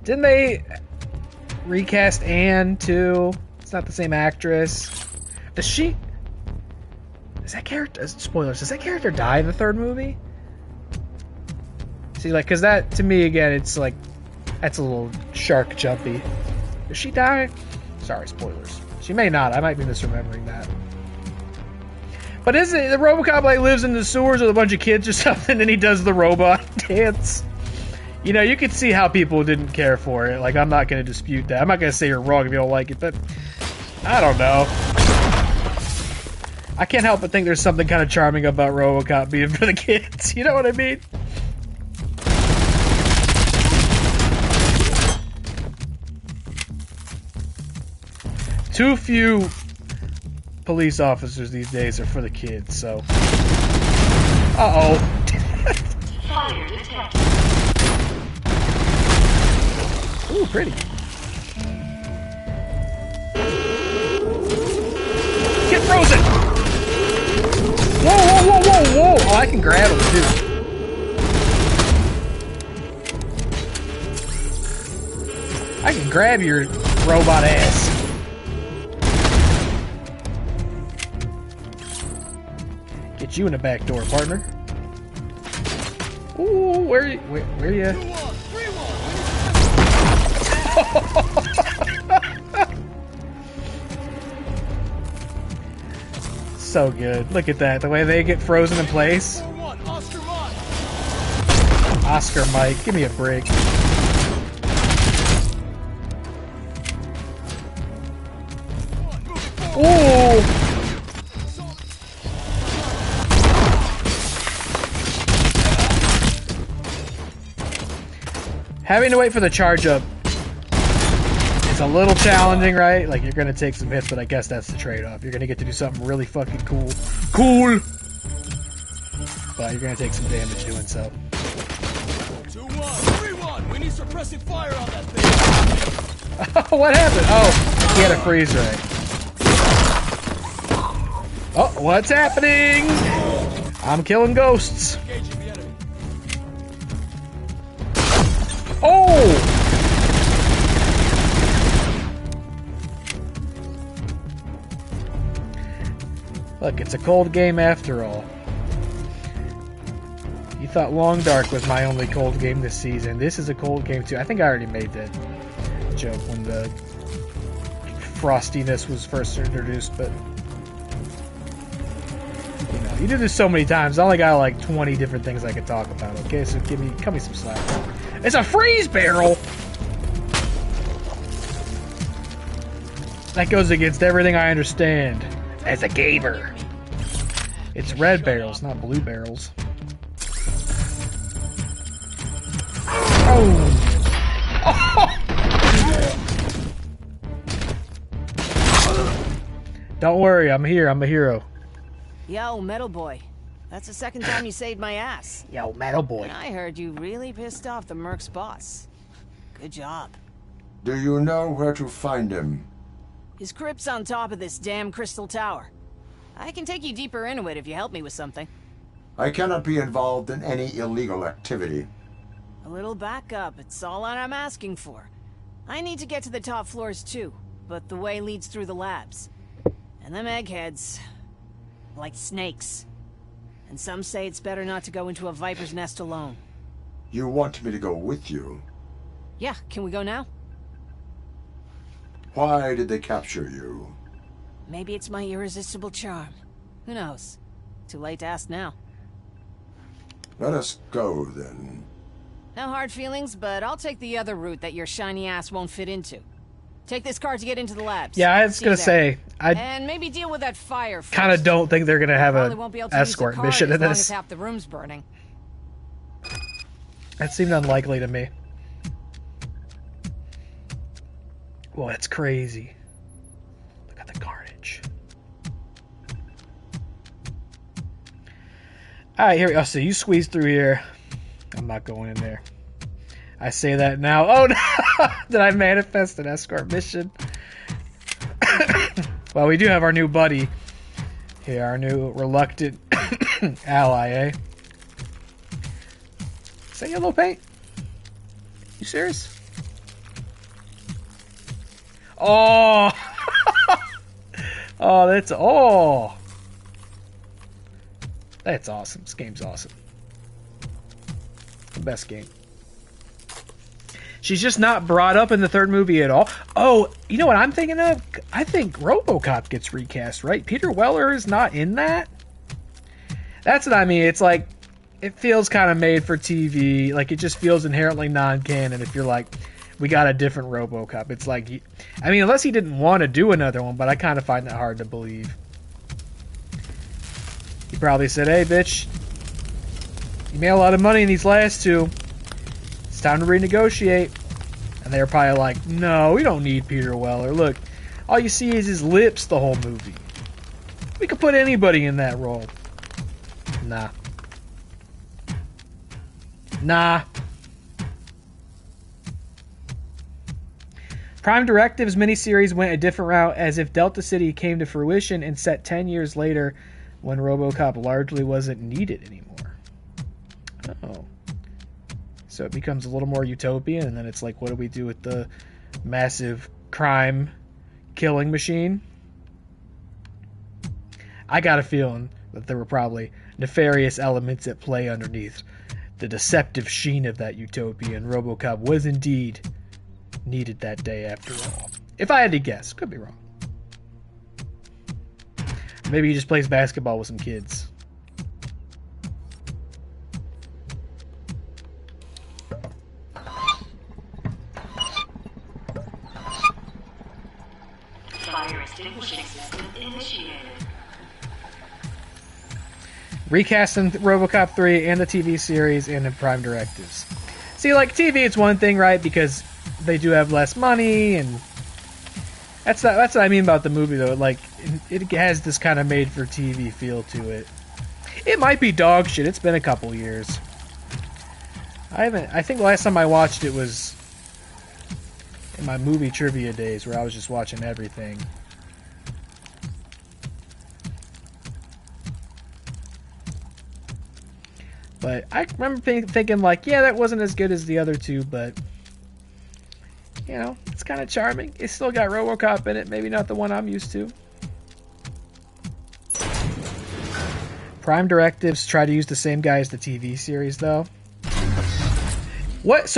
Didn't they recast Anne too? It's not the same actress. Does that character, spoilers, does that character die in the third movie? See, like, because that, to me, again, it's like, that's a little shark jumpy. Does she die? Sorry, spoilers. She may not. I might be misremembering that. But isn't it, the RoboCop, like, lives in the sewers with a bunch of kids or something, and he does the robot dance? You know, you can see how people didn't care for it. Like, I'm not going to dispute that. I'm not going to say you're wrong if you don't like it, but I don't know. I can't help but think there's something kind of charming about RoboCop being for the kids. You know what I mean? Too few police officers these days are for the kids, so... Uh-oh. Fire detected. Ooh, pretty. Get frozen! Whoa, whoa, whoa, whoa, whoa! Oh, I can grab him, too. I can grab your robot ass. Get you in the back door, partner. Ooh, where you? So good. Look at that. The way they get frozen in place. Oscar Mike, give me a break. Ooh! Having to wait for the charge up is a little challenging, right? Like, you're gonna take some hits, but I guess that's the trade-off. You're gonna get to do something really fucking cool. Cool! But you're gonna take some damage doing so. 2-1, 3-1. We need suppressive fire on that thing. What happened? Oh, he had a freeze ray. Oh, what's happening? I'm killing ghosts. Oh! Look, it's a cold game after all. You thought Long Dark was my only cold game this season. This is a cold game too. I think I already made that joke when the frostiness was first introduced, but you know, you do this so many times. I only got like 20 different things I could talk about. Okay, so cut me some slack. It's a freeze barrel. That goes against everything I understand as a gamer. It's red barrels, not blue barrels. Oh. Don't worry, I'm here. I'm a hero. Yo, Metal Boy. That's the second time you saved my ass. Yo, Metal Boy. And I heard you really pissed off the Merc's boss. Good job. Do you know where to find him? His crypt's on top of this damn crystal tower. I can take you deeper into it if you help me with something. I cannot be involved in any illegal activity. A little backup, it's all I'm asking for. I need to get to the top floors too, but the way leads through the labs. And them eggheads, like snakes. And some say it's better not to go into a viper's nest alone. You want me to go with you? Yeah, can we go now? Why did they capture you? Maybe it's my irresistible charm. Who knows? Too late to ask now. Let us go, then. No hard feelings, but I'll take the other route that your shiny ass won't fit into. Take this car to get into the labs. Yeah, I was gonna say, and maybe deal with that fire first. Kind of don't think they're gonna have Probably won't be able an to use the escort car mission in as long this. as half the room's burning. That seemed unlikely to me. Well, that's crazy. Look at the carnage. Alright, here we go. So you squeeze through here. I'm not going in there. I say that now. Oh no! Did I manifest an escort mission? Well, we do have our new buddy here, our new reluctant ally, eh? Is that yellow paint? You serious? Oh! Oh, that's that's awesome. This game's awesome. The best game. She's just not brought up in the third movie at all. Oh, you know what I'm thinking of? I think RoboCop gets recast, right? Peter Weller is not in that? That's what I mean. It's like, it feels kind of made for TV. Like, it just feels inherently non-canon if you're like, we got a different RoboCop. It's like, I mean, unless he didn't want to do another one, but I kind of find that hard to believe. He probably said, hey, bitch, you made a lot of money in these last two. It's time to renegotiate. And they were probably like, no, we don't need Peter Weller. Look, all you see is his lips the whole movie. We could put anybody in that role. Nah. Nah. Prime Directive's miniseries went a different route, as if Delta City came to fruition and set 10 years later when RoboCop largely wasn't needed anymore. Oh. So it becomes a little more utopian, and then it's like, what do we do with the massive crime killing machine? I got a feeling that there were probably nefarious elements at play underneath the deceptive sheen of that utopia, and RoboCop was indeed needed that day after all. If I had to guess, could be wrong. Maybe he just plays basketball with some kids. Fire extinguishing system initiated. Recasting RoboCop 3 and the TV series and in Prime Directives. See, like, TV, it's one thing, right? Because they do have less money, and that's what I mean about the movie, though. Like, it has this kind of made-for-TV feel to it. It might be dog shit. It's been a couple years. I think the last time I watched it was in my movie trivia days, where I was just watching everything. But I remember thinking, like, yeah, that wasn't as good as the other two, but, you know, it's kind of charming. It's still got RoboCop in it, maybe not the one I'm used to. Prime Directives try to use the same guy as the TV series, though. What?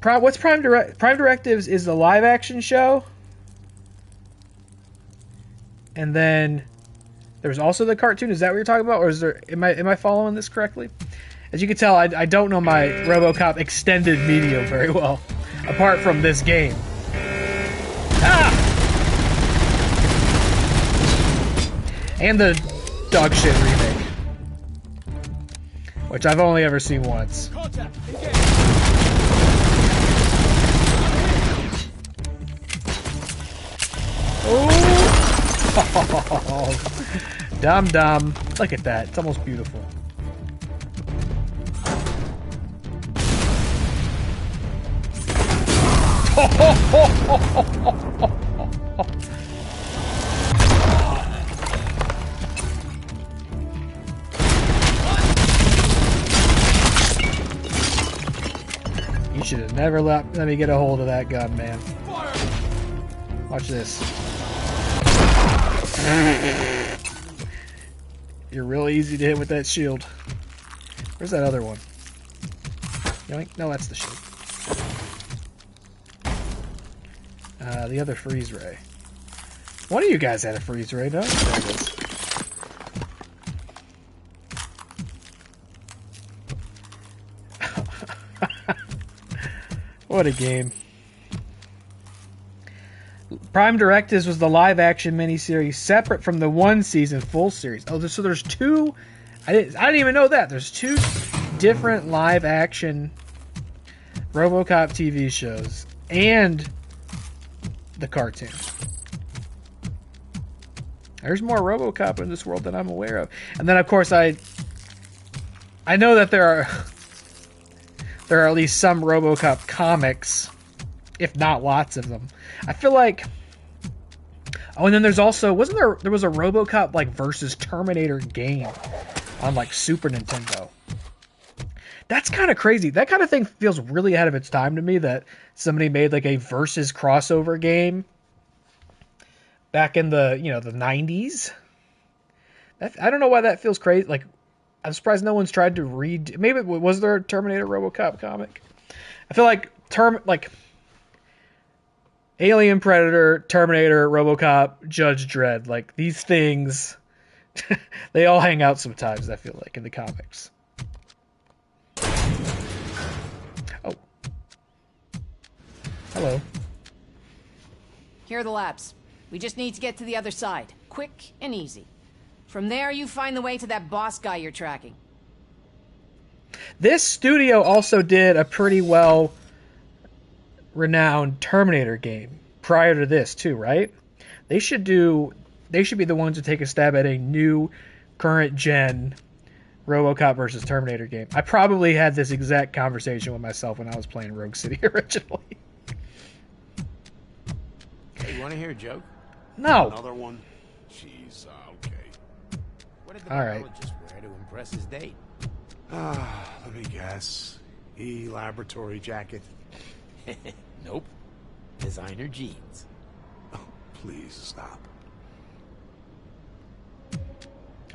What's Prime Directives is the live-action show? and then there was also the cartoon. Is that what you're talking about, or is there? Am I following this correctly? As you can tell, I don't know my RoboCop extended media very well, apart from this game. Ah! And the dog shit remake, which I've only ever seen once. Oh, dumb. Look at that. It's almost beautiful. You should have never let me get a hold of that gun, man. Watch this. You're really easy to hit with that shield. Where's that other one? Yoink? No, that's the shield. The other freeze ray. One of you guys had a freeze ray, no? There it is. What a game. Prime Directives was the live-action miniseries separate from the one-season full series. Oh, so there's two... I didn't even know that. There's two different live-action RoboCop TV shows and the cartoon. There's more RoboCop in this world than I'm aware of. And then, of course, I know that there are at least some RoboCop comics, if not lots of them. I feel like... Oh, and then there's also... There was a RoboCop, like, versus Terminator game on, like, Super Nintendo. That's kind of crazy. That kind of thing feels really ahead of its time to me, that somebody made, like, a versus crossover game back in the, the 90s. I don't know why that feels crazy. Like, I'm surprised no one's tried to read... Maybe, was there a Terminator RoboCop comic? I feel like Alien, Predator, Terminator, RoboCop, Judge Dredd. Like, these things, they all hang out sometimes, I feel like, in the comics. Oh. Hello. Here are the labs. We just need to get to the other side. Quick and easy. From there, you find the way to that boss guy you're tracking. This studio also did a pretty well renowned Terminator game prior to this too, right? They should be the ones to take a stab at a new current gen RoboCop versus Terminator game. I probably had this exact conversation with myself when I was playing Rogue City originally. Hey, you want to hear a joke? No. Another one? Jeez, okay. What did the All right. just wear to impress his date? Let me guess. Laboratory jacket. Nope. Designer jeans. Oh, please stop.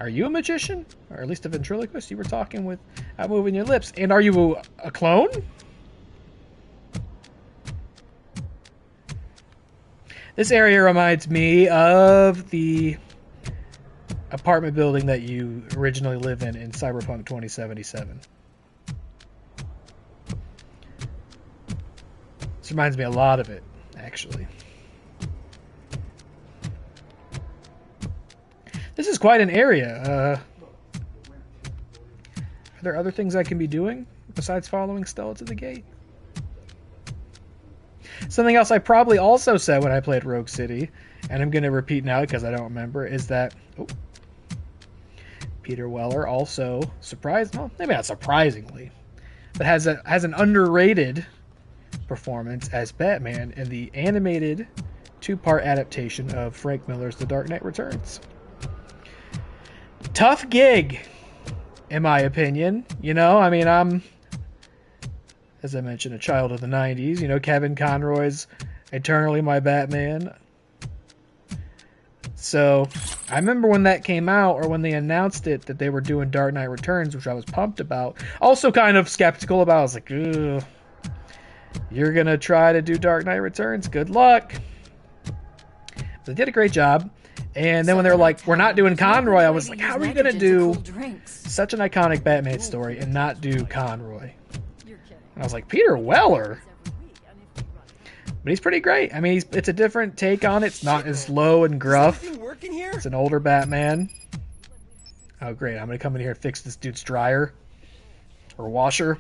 Are you a magician? Or at least a ventriloquist? You were talking without moving your lips. And are you a clone? This area reminds me of the apartment building that you originally live in Cyberpunk 2077. This reminds me a lot of it, actually. This is quite an area. Are there other things I can be doing besides following Stella to the gate? Something else I probably also said when I played Rogue City, and I'm going to repeat now because I don't remember, is that Peter Weller also maybe not surprisingly, but has an underrated performance as Batman in the animated 2-part adaptation of Frank Miller's The Dark Knight Returns. Tough gig, in my opinion. I'm, as I mentioned, a child of the 90s. Kevin Conroy's eternally my Batman. So, I remember when that came out, or when they announced it, that they were doing Dark Knight Returns, which I was pumped about. Also kind of skeptical about. I was like, ugh, you're going to try to do Dark Knight Returns? Good luck. They did a great job. And then when they're like, we're not doing Conroy, I was like, how are you going to do such an iconic Batman story and not do Conroy? And I was like, Peter Weller? But he's pretty great. I mean, it's a different take on it. It's not as low and gruff. It's an older Batman. Oh, great. I'm going to come in here and fix this dude's dryer. Or washer.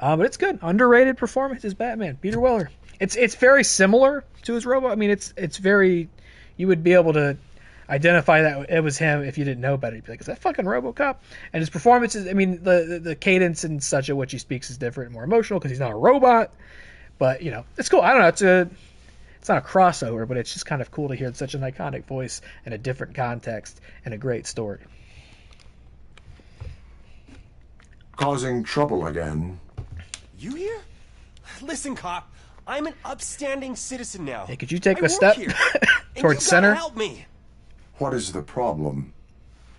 But it's good. Underrated performance as Batman. Peter Weller. It's very similar to his Robo. I mean, it's very... You would be able to identify that it was him if you didn't know better. You'd be like, is that fucking RoboCop? And his performances, I mean, the cadence and such of which he speaks is different and more emotional because he's not a robot. But, you know, it's cool. I don't know. It's not a crossover, but it's just kind of cool to hear such an iconic voice in a different context and a great story. Causing trouble again. You here? Listen, cop. I'm an upstanding citizen now. Hey, could you take a step towards center? Help me. What is the problem?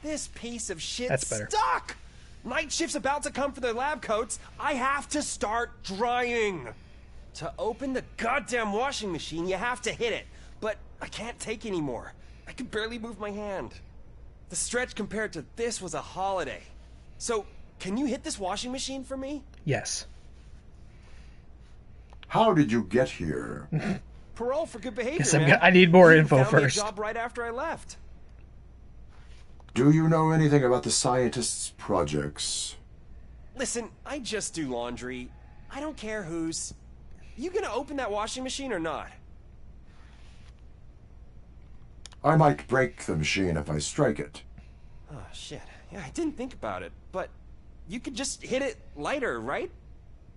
This piece of shit That's better. stuck. Night shift's about to come for their lab coats. I have to start drying. To open the goddamn washing machine, you have to hit it. But I can't take anymore. I can barely move my hand. The stretch compared to this was a holiday. So, can you hit this washing machine for me? Yes. How did you get here? Parole for good behavior, Guess man. I need more You info found me a first. job right after I left. Do you know anything about the scientists' projects? Listen, I just do laundry. I don't care whose. You gonna open that washing machine or not? I might break the machine if I strike it. Oh, shit. Yeah, I didn't think about it, but you could just hit it lighter, right?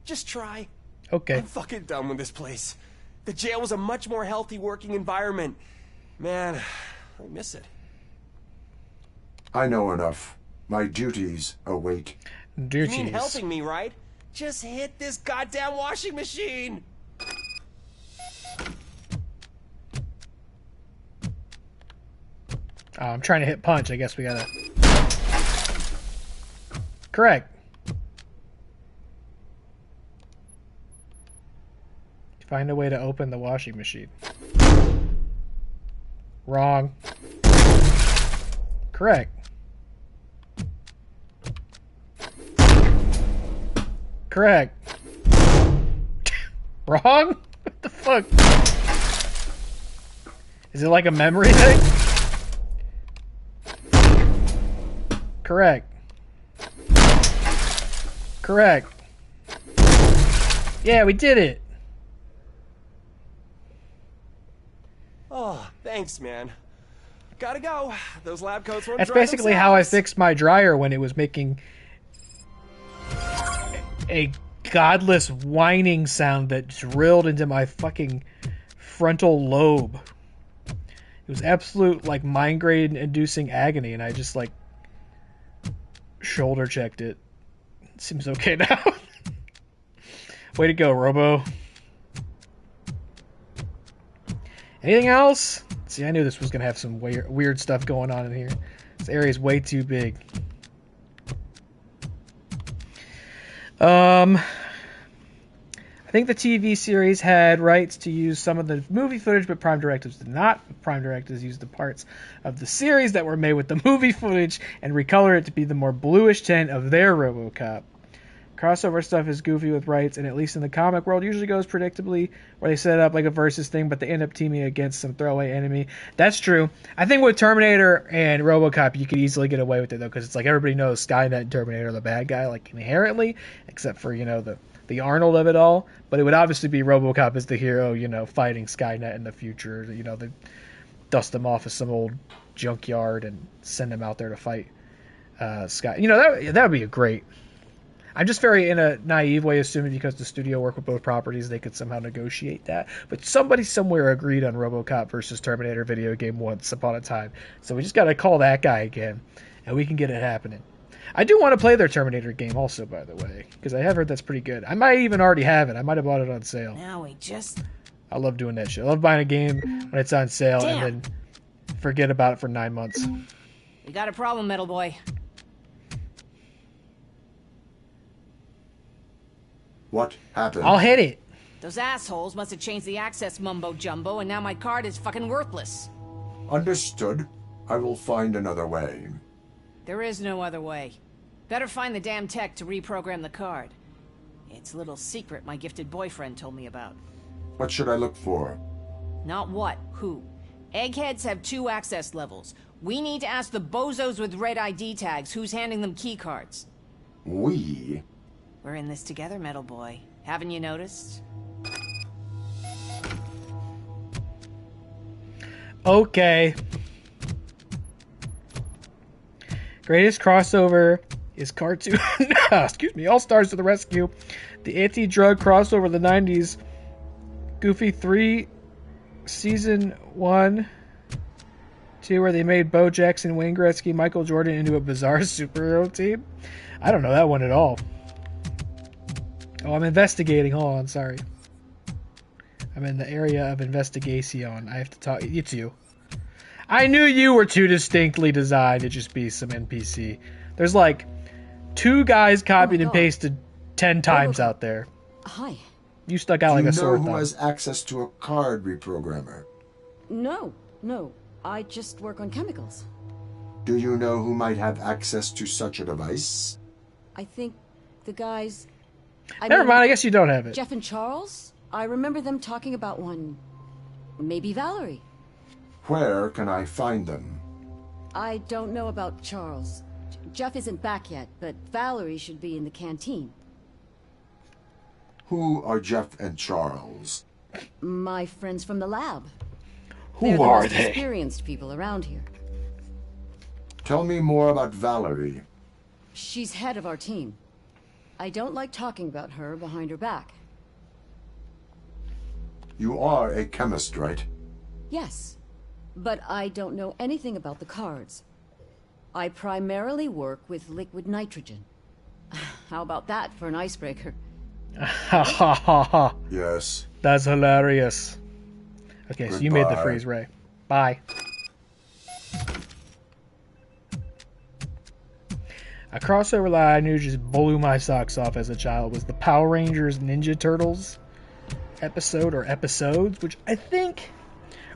Just try. Okay. I'm fucking done with this place. The jail was a much more healthy working environment. Man, I miss it. I know enough. My duties await. Duties. You mean helping me, right? Just hit this goddamn washing machine! Oh, I'm trying to hit punch. I guess we gotta... Correct. Find a way to open the washing machine. Wrong. Correct. Correct. Wrong? What the fuck? Is it like a memory thing? Correct. Correct. Yeah, we did it. Oh, thanks, man. Gotta go. Those lab coats won't That's dry basically how I themselves. fixed my dryer when it was making a godless whining sound that drilled into my fucking frontal lobe. It was absolute, like, migraine-inducing agony, and I just, like, shoulder checked it. It seems okay now. Way to go, Robo. Anything else? See, I knew this was going to have some weird stuff going on in here. This area is way too big. I think the TV series had rights to use some of the movie footage, but Prime Directives did not. Prime Directives used the parts of the series that were made with the movie footage and recolor it to be the more bluish tint of their RoboCop. Crossover stuff is goofy with rights, and at least in the comic world, usually goes predictably, where they set up like a versus thing, but they end up teaming against some throwaway enemy. That's true. I think with Terminator and RoboCop, you could easily get away with it, though, because it's like everybody knows Skynet and Terminator are the bad guy, like, inherently, except for, you know, the Arnold of it all. But it would obviously be RoboCop as the hero, you know, fighting Skynet in the future. You know, they dust him off of some old junkyard and send him out there to fight Sky. You know, that would be a great... I'm just very in a naive way assuming because the studio worked with both properties they could somehow negotiate that. But somebody somewhere agreed on RoboCop versus Terminator video game once upon a time. So we just got to call that guy again, and we can get it happening. I do want to play their Terminator game also, by the way, because I have heard that's pretty good. I might even already have it. I might have bought it on sale. Now we just... I love doing that shit. I love buying a game when it's on sale and then forget about it for 9 months. We got a problem, Metal Boy. What happened? I'll hit it. Those assholes must have changed the access mumbo-jumbo, and now my card is fucking worthless. Understood. I will find another way. There is no other way. Better find the damn tech to reprogram the card. It's a little secret my gifted boyfriend told me about. What should I look for? Not what, who. Eggheads have 2 access levels. We need to ask the bozos with red ID tags who's handing them keycards. We? We're in this together, metal boy. Haven't you noticed? Okay. Greatest crossover is cartoon. Excuse me. All Stars to the Rescue. The anti-drug crossover of the 90s. Goofy 3, Season 1, 2, where they made Bo Jackson, Wayne Gretzky, Michael Jordan into a bizarre superhero team. I don't know that one at all. Oh, I'm investigating. Hold on, sorry. I'm in the area of investigation. I have to talk. It's you. I knew you were too distinctly designed to just be some NPC. There's like 2 guys copied and pasted 10 times out there. Hi. You stuck out like a sore Do you know thumb. who has access to a card reprogrammer? No. I just work on chemicals. Do you know who might have access to such a device? I think the guys... Never mind, I guess you don't have it. Jeff and Charles? I remember them talking about one. Maybe Valerie. Where can I find them? I don't know about Charles. Jeff isn't back yet, but Valerie should be in the canteen. Who are Jeff and Charles? My friends from the lab. Who They're the are most they? Experienced people around here. Tell me more about Valerie. She's head of our team. I don't like talking about her behind her back. You are a chemist, right? Yes, but I don't know anything about the cards. I primarily work with liquid nitrogen. How about that for an icebreaker? Ha ha ha ha. Yes. That's hilarious. Okay, so you made the Goodbye. freeze ray. Bye. A crossover that I knew just blew my socks off as a child was the Power Rangers Ninja Turtles episode or episodes, which I think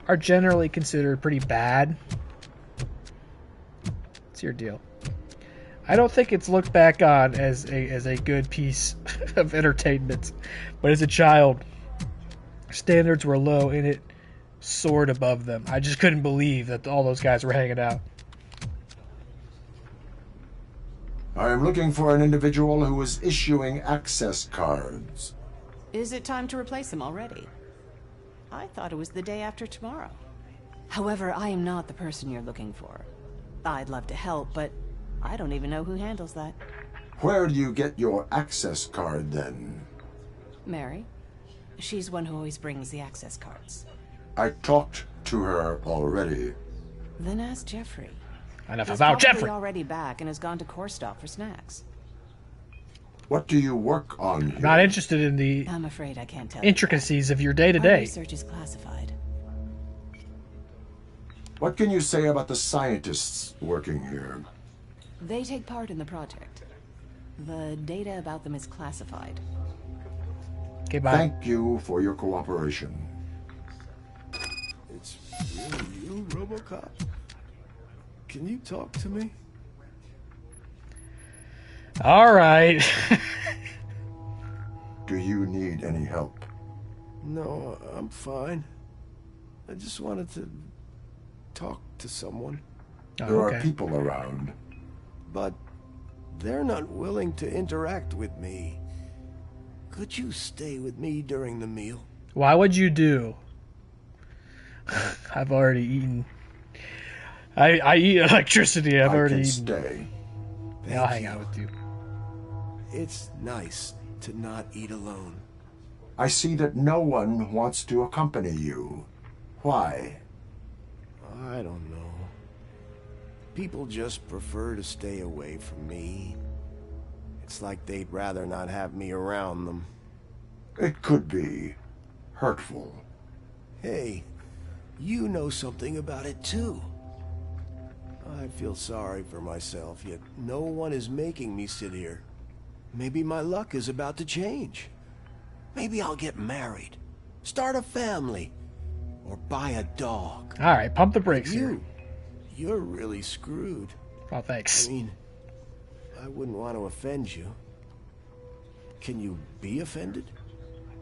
are generally considered pretty bad. It's your deal. I don't think it's looked back on as a good piece of entertainment, but as a child, standards were low and it soared above them. I just couldn't believe that all those guys were hanging out. I am looking for an individual who is issuing access cards. Is it time to replace them already? I thought it was the day after tomorrow. However, I am not the person you're looking for. I'd love to help, but I don't even know who handles that. Where do you get your access card, then? Mary? She's one who always brings the access cards. I talked to her already. Then ask Jeffrey. Enough He's about probably Jeffrey. Already back and has gone to Corstop for snacks. What do you work on here? Not interested in the I'm afraid I can't tell intricacies of your Our day-to-day. research is classified. What can you say about the scientists working here? They take part in the project. The data about them is classified. Okay, bye. Thank you for your cooperation. It's really you, RoboCop? Can you talk to me? All right. Do you need any help? No, I'm fine. I just wanted to talk to someone. There are people around. But they're not willing to interact with me. Could you stay with me during the meal? Why would you do? I've already eaten. I eat electricity. I've already eaten. Stay. Yeah, I'll hang out with you. It's nice to not eat alone. I see that no one wants to accompany you. Why? I don't know. People just prefer to stay away from me. It's like they'd rather not have me around them. It could be hurtful. Hey, you know something about it too. I feel sorry for myself, yet no one is making me sit here. Maybe my luck is about to change. Maybe I'll get married, start a family, or buy a dog. All right, pump the brakes here. You're really screwed. Oh, thanks. I mean, I wouldn't want to offend you. Can you be offended?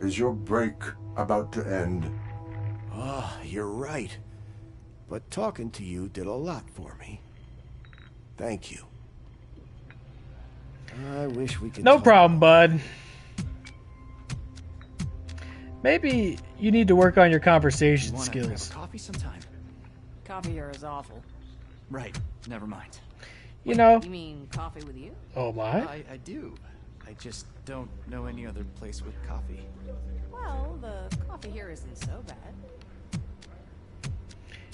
Is your break about to end? Ah, you're right. But talking to you did a lot for me. Thank you. I wish we could No talk problem, bud. Maybe you need to work on your conversation skills. Coffee sometime. Coffee here is awful. Right. Never mind. You know. You mean coffee with you? Oh my. I do. I just don't know any other place with coffee. Well, the coffee here isn't so bad.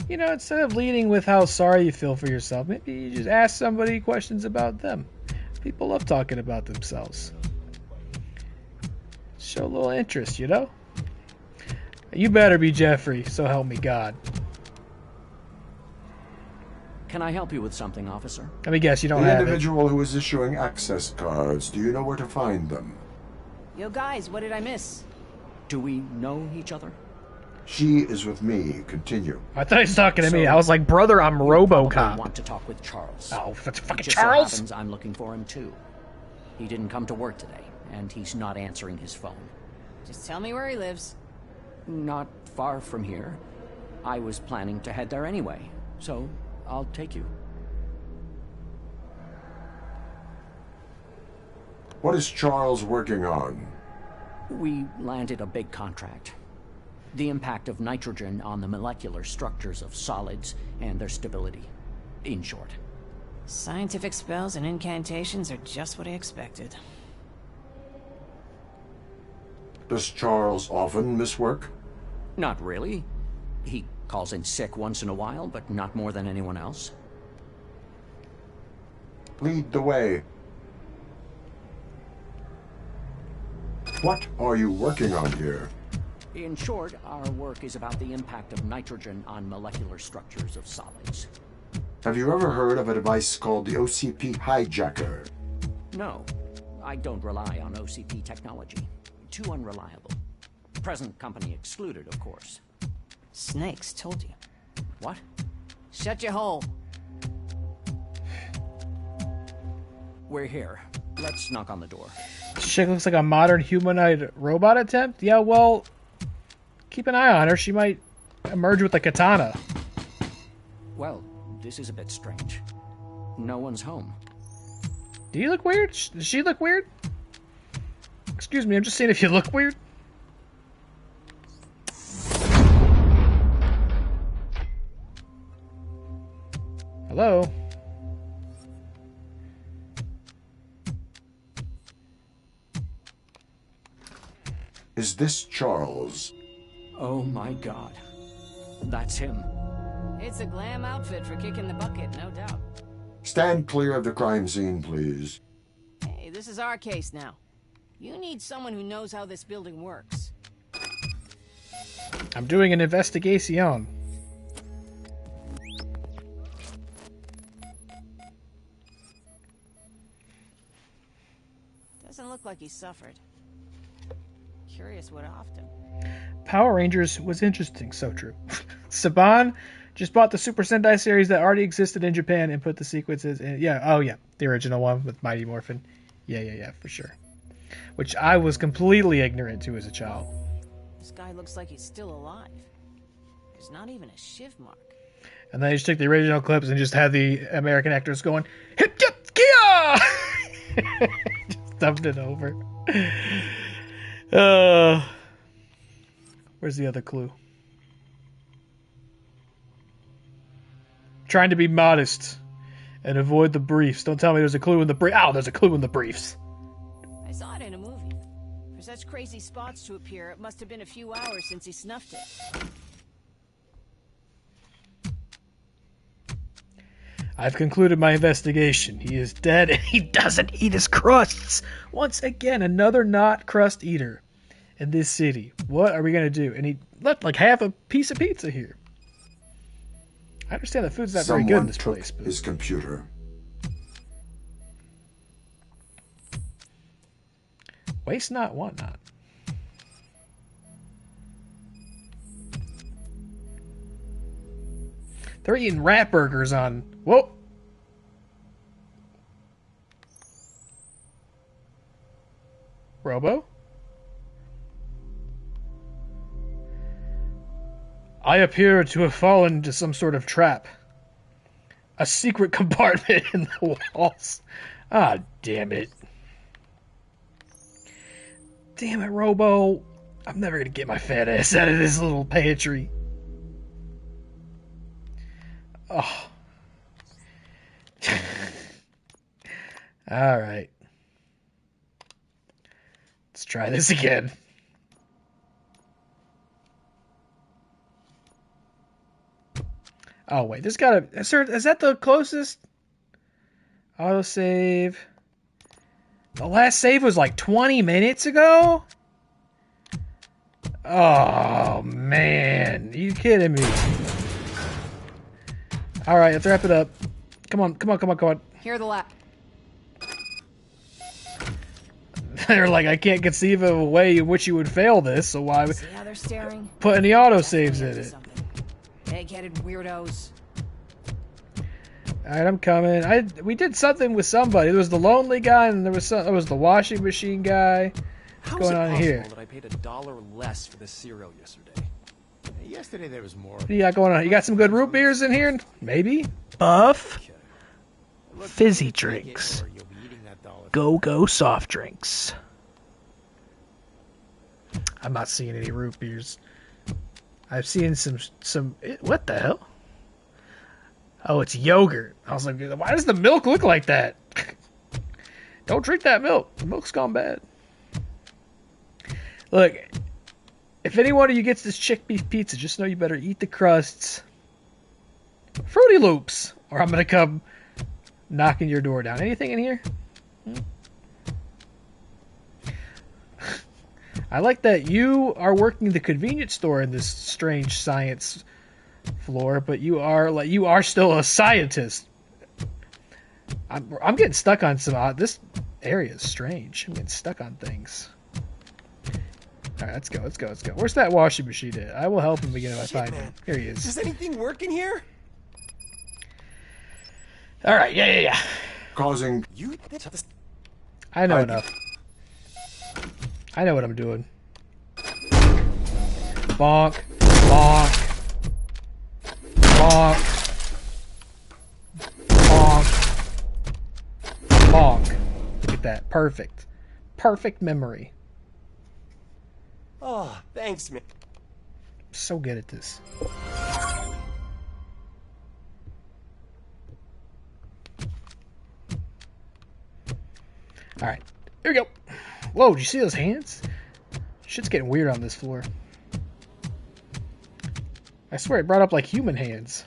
You know, instead of leading with how sorry you feel for yourself, maybe you just ask somebody questions about them. People love talking about themselves. Show a little interest, you know? You better be Jeffrey, so help me God. Can I help you with something, officer? Let me guess, you don't the have individual who is issuing access cards, do you know where to find them? Yo, guys, what did I miss? Do we know each other? She is with me. Continue. I thought he was talking to me. I was like, brother, I'm RoboCop. I want to talk with Charles. Oh, that's fucking Just Charles. So happens I'm looking for him too. He didn't come to work today, and he's not answering his phone. Just tell me where he lives. Not far from here. I was planning to head there anyway, so I'll take you. What is Charles working on? We landed a big contract. The impact of nitrogen on the molecular structures of solids and their stability. In short. Scientific spells and incantations are just what I expected. Does Charles often miss work? Not really. He calls in sick once in a while, but not more than anyone else. Lead the way. What are you working on here? In short, our work is about the impact of nitrogen on molecular structures of solids. Have you ever heard of a device called the OCP hijacker? No, I don't rely on OCP technology. Too unreliable. Present company excluded, of course. Snakes told you. What? Shut your hole. We're here. Let's knock on the door. This chick looks like a modern humanoid robot attempt? Yeah, well, keep an eye on her. She might emerge with a katana. Well, this is a bit strange. No one's home. Do you look weird? Does she look weird? Excuse me, I'm just saying if you look weird. Hello? Is this Charles? Oh my god. That's him. It's a glam outfit for kicking the bucket, no doubt. Stand clear of the crime scene, please. Hey, this is our case now. You need someone who knows how this building works. I'm doing an investigation. Doesn't look like he suffered. Curious what offed him. Power Rangers was interesting, so true. Saban just bought the Super Sentai series that already existed in Japan and put the sequences in. Yeah, oh yeah, the original one with Mighty Morphin. Yeah, for sure. Which I was completely ignorant to as a child. This guy looks like he's still alive. There's not even a shiv mark. And then they just took the original clips and just had the American actors going, hip yip kia! Just dumped it over. Where's the other clue? Trying to be modest and avoid the briefs. Don't tell me there's a clue in the brief. Oh, there's a clue in the briefs. I saw it in a movie. For such crazy spots to appear, it must have been a few hours since he snuffed it. I've concluded my investigation. He is dead and he doesn't eat his crusts. Once again, another not crust eater in this city. What are we going to do? And he left like half a piece of pizza here. I understand the food's not very good in this place. But... his computer. Waste not, want not. They're eating rat burgers on... Whoa! Robo? I appear to have fallen into some sort of trap. A secret compartment in the walls. Ah, damn it. Damn it, Robo. I'm never gonna get my fat ass out of this little pantry. Oh. Alright. Let's try this again. Oh, wait. There's gotta... Is that the closest? Autosave. The last save was like 20 minutes ago? Oh, man. Are you kidding me? Alright, let's wrap it up. Come on, come on, come on, come on. Here are the lab. They're like, I can't conceive of a way in which you would fail this, so why See how they're staring? put any autosaves in it? Egg-headed weirdos. Alright, I'm coming. We did something with somebody. There was the lonely guy, and there was the washing machine guy. What's How going is it on possible here? that I paid $1 less for the cereal yesterday? Yesterday there was more. What do you got going on? You got some good root beers in here? Maybe? Buff? Fizzy drinks. Go soft drinks. I'm not seeing any root beers. I've seen some... What the hell? Oh, it's yogurt. I was like, why does the milk look like that? Don't drink that milk. The milk's gone bad. Look, if any one of you gets this chick beef pizza, just know you better eat the crusts. Fruity Loops, or I'm gonna come knocking your door down. Anything in here? I like that you are working the convenience store in this strange science floor, but you are still a scientist. I'm getting stuck on some. This area is strange. I'm getting stuck on things. All right, let's go. Let's go. Let's go. Where's that washing machine at? I will help him again if I find him. Here he is. Does anything work in here? All right. Yeah. Causing you. I know enough. I know what I'm doing. Bonk. Bonk. Bonk. Bonk. Bonk. Look at that. Perfect. Perfect memory. Oh, thanks, man. I'm so good at this. Alright. Here we go. Whoa, did you see those hands? Shit's getting weird on this floor. I swear it brought up like human hands.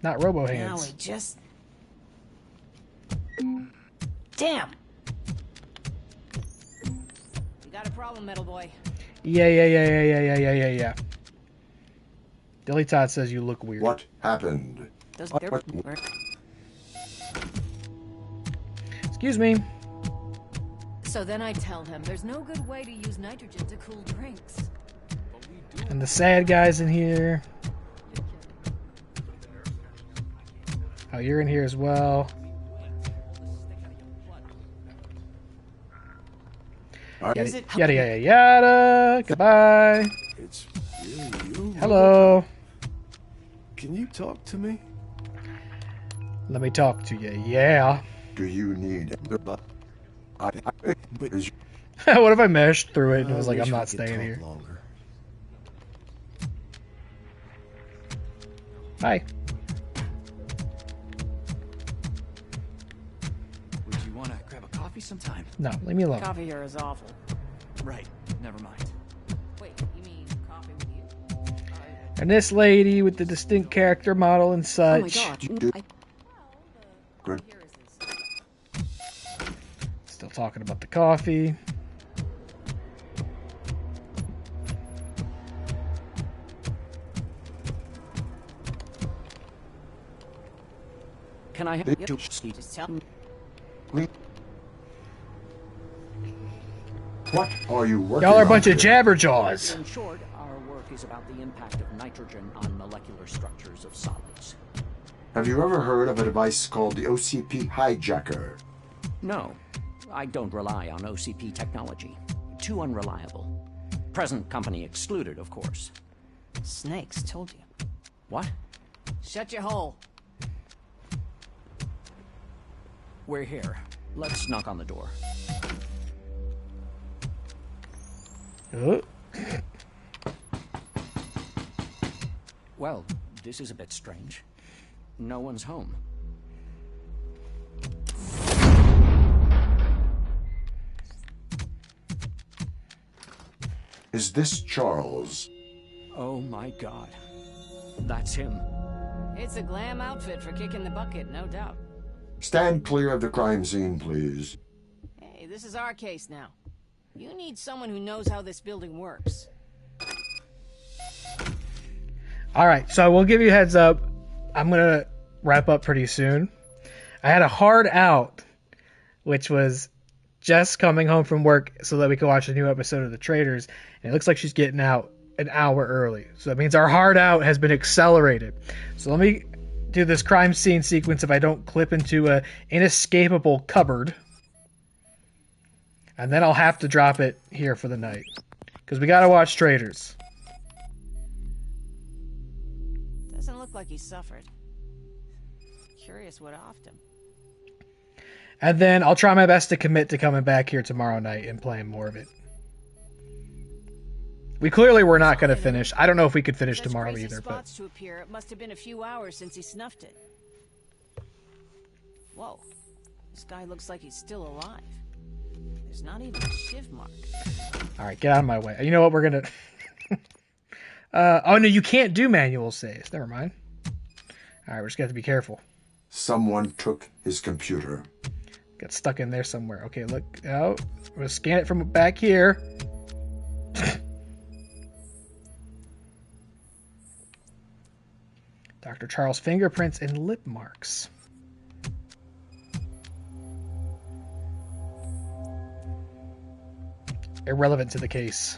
Not robo hands. Now we just... Damn! You got a problem, metal boy. Yeah. Dilly Todd says you look weird. What happened? Excuse me. So then I tell him there's no good way to use nitrogen to cool drinks. And the sad guy's in here. Oh, you're in here as well. Yada. Goodbye. It's really you. Hello. Can you talk to me? Let me talk to you. Yeah. Do you need... What if I mashed through it and was like, I'm not staying here? Longer. Hi. Would you want to grab a coffee sometime? No, leave me alone. Coffee here is awful. Right. Never mind. Wait, you mean coffee with you? And this lady with the distinct character model and such. Oh my god. Good. Still talking about the coffee. Can I have Yep. Just tell me. What are you working Y'all are a on bunch of here? jabberjaws. In short, our work is about the impact of nitrogen on molecular structures of solids. Have you ever heard of a device called the OCP hijacker? No, I don't rely on OCP technology. Too unreliable. Present company excluded, of course. Snakes, told you. What? Shut your hole. We're here. Let's knock on the door. Well, this is a bit strange. No one's home. Is this Charles? Oh my god. That's him. It's a glam outfit for kicking the bucket, no doubt. Stand clear of the crime scene, please. Hey, this is our case now. You need someone who knows how this building works. Alright, so we'll give you a heads up. I'm going to wrap up pretty soon. I had a hard out, which was Jess coming home from work so that we could watch a new episode of The Traitors. And it looks like she's getting out an hour early. So that means our hard out has been accelerated. So let me do this crime scene sequence if I don't clip into an inescapable cupboard. And then I'll have to drop it here for the night. Because we got to watch Traitors. Doesn't look like he suffered. Curious what offed him. And then I'll try my best to commit to coming back here tomorrow night and playing more of it. We clearly were not going to finish. I don't know if we could finish tomorrow either. Spots But to appear. It must have been a few hours since he snuffed it. Whoa. This guy looks like he's still alive. There's not even a shiv mark. all right, get out of my way. You know what? We're going to... oh, no, you can't do manual saves. Never mind. All right, we're just going to have to be careful. Someone took his computer. Got stuck in there somewhere. Okay, look out. I'm going to scan it from back here. Dr. Charles' fingerprints and lip marks. Irrelevant to the case.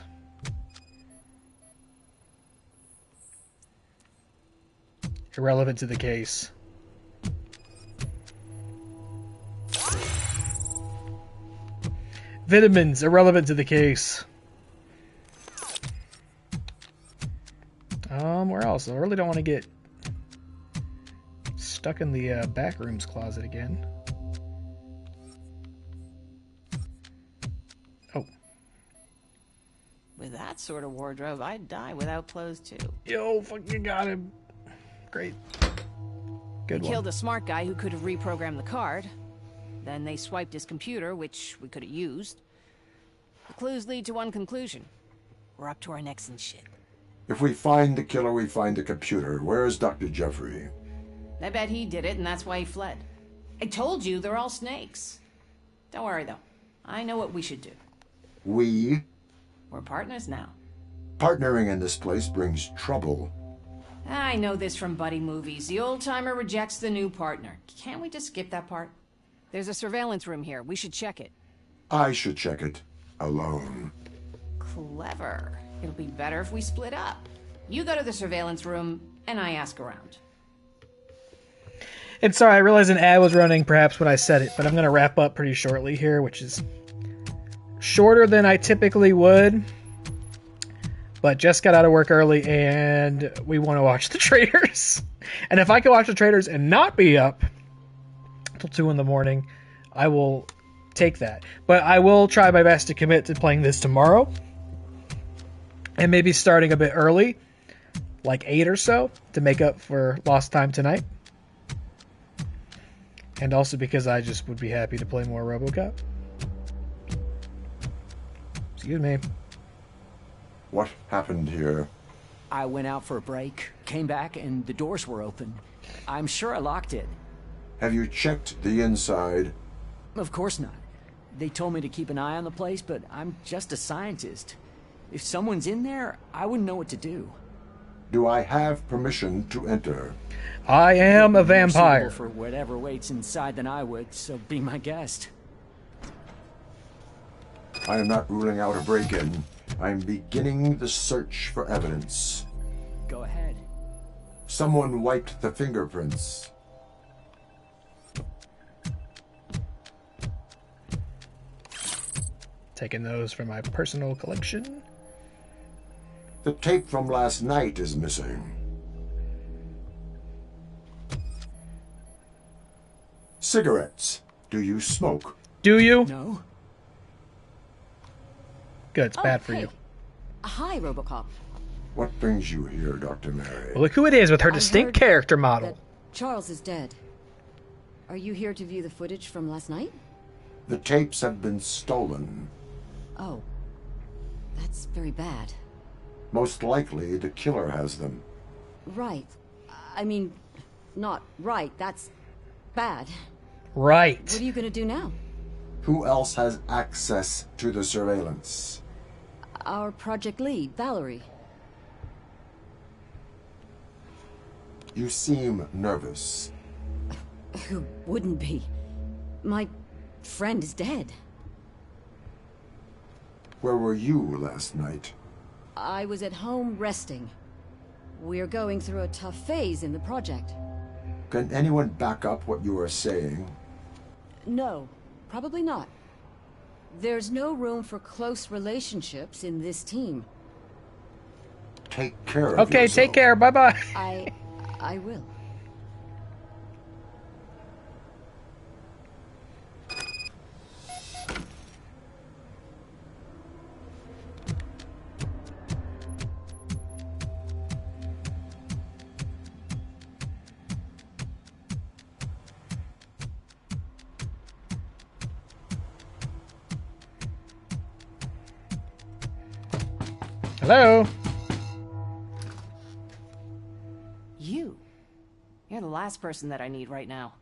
Irrelevant to the case. Vitamins, irrelevant to the case. Where else? I really don't want to get stuck in the back rooms closet again. Oh. With that sort of wardrobe, I'd die without clothes too. Yo, fucking got him. Great. Good We one. killed a smart guy who could have reprogrammed the card. Then they swiped his computer, which we could have used. The clues lead to one conclusion. We're up to our necks in shit. If we find the killer, we find the computer. Where is Dr. Jeffrey? I bet he did it, and that's why he fled. I told you, they're all snakes. Don't worry, though. I know what we should do. We? We're partners now. Partnering in this place brings trouble. I know this from buddy movies. The old-timer rejects the new partner. Can't we just skip that part? There's a surveillance room here. We should check it. I should check it alone. Clever. It'll be better if we split up. You go to the surveillance room, and I ask around. And sorry, I realized an ad was running perhaps when I said it, but I'm going to wrap up pretty shortly here, which is shorter than I typically would. But just got out of work early, and we want to watch The Traitors. And if I can watch The Traitors and not be up till 2 in the morning, I will take that. But I will try my best to commit to playing this tomorrow. And maybe starting a bit early, like 8 or so, to make up for lost time tonight. And also because I just would be happy to play more RoboCop. Excuse me. What happened here? I went out for a break, came back, and the doors were open. I'm sure I locked it. Have you checked the inside? Of course not. They told me to keep an eye on the place, but I'm just a scientist. If someone's in there, I wouldn't know what to do. Do I have permission to enter? I am a You're more vampire. suitable for whatever waits inside than I would, so be my guest. I am not ruling out a break-in. I am beginning the search for evidence. Go ahead. Someone wiped the fingerprints. Taking those from my personal collection. The tape from last night is missing. Cigarettes. Do you smoke? Do you? No. Good, it's bad for hey. you. Hi, RoboCop. What brings you here, Dr. Mary? Well, look who it is with her I distinct heard character model. that Charles is dead. Are you here to view the footage from last night? The tapes have been stolen. Oh. That's very bad. Most likely, the killer has them. Right. I mean, not right. That's bad. Right. What are you gonna do now? Who else has access to the surveillance? Our project lead, Valerie. You seem nervous. Who wouldn't be? My friend is dead. Where were you last night? I was at home resting. We're going through a tough phase in the project. Can anyone back up what you are saying? No, probably not. There's no room for close relationships in this team. Take care of Okay, yourself. take care. Bye-bye. I will. Hello? You're the last person that I need right now.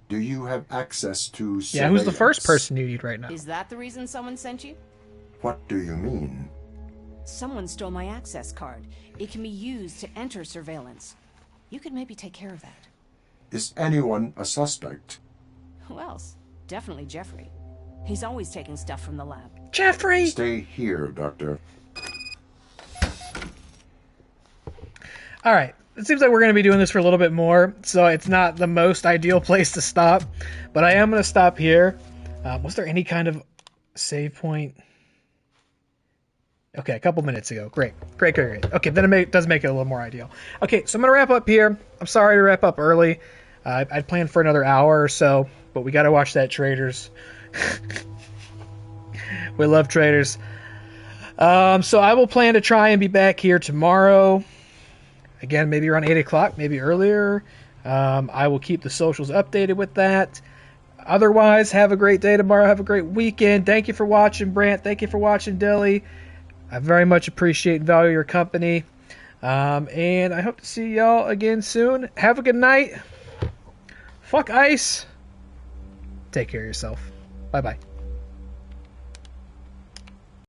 Do you have access to surveillance? Yeah, who's the first person you need right now? Is that the reason someone sent you? What do you mean? Someone stole my access card. It can be used to enter surveillance. You could maybe take care of that. Is anyone a suspect? Who else? Definitely Jeffrey. He's always taking stuff from the lab. Jeffrey! Stay here, Doctor. Alright, it seems like we're going to be doing this for a little bit more, so it's not the most ideal place to stop, but I am going to stop here. Was there any kind of save point? Okay, a couple minutes ago. Great. Okay, then it does make it a little more ideal. Okay, so I'm going to wrap up here. I'm sorry to wrap up early. I'd planned for another hour or so, but we got to watch that Traders. We love Traders. So I will plan to try and be back here tomorrow. Again, maybe around 8 o'clock, maybe earlier. I will keep the socials updated with that. Otherwise, have a great day tomorrow. Have a great weekend. Thank you for watching, Brant. Thank you for watching, Dilly. I very much appreciate and value your company. And I hope to see y'all again soon. Have a good night. Fuck ICE. Take care of yourself. Bye-bye.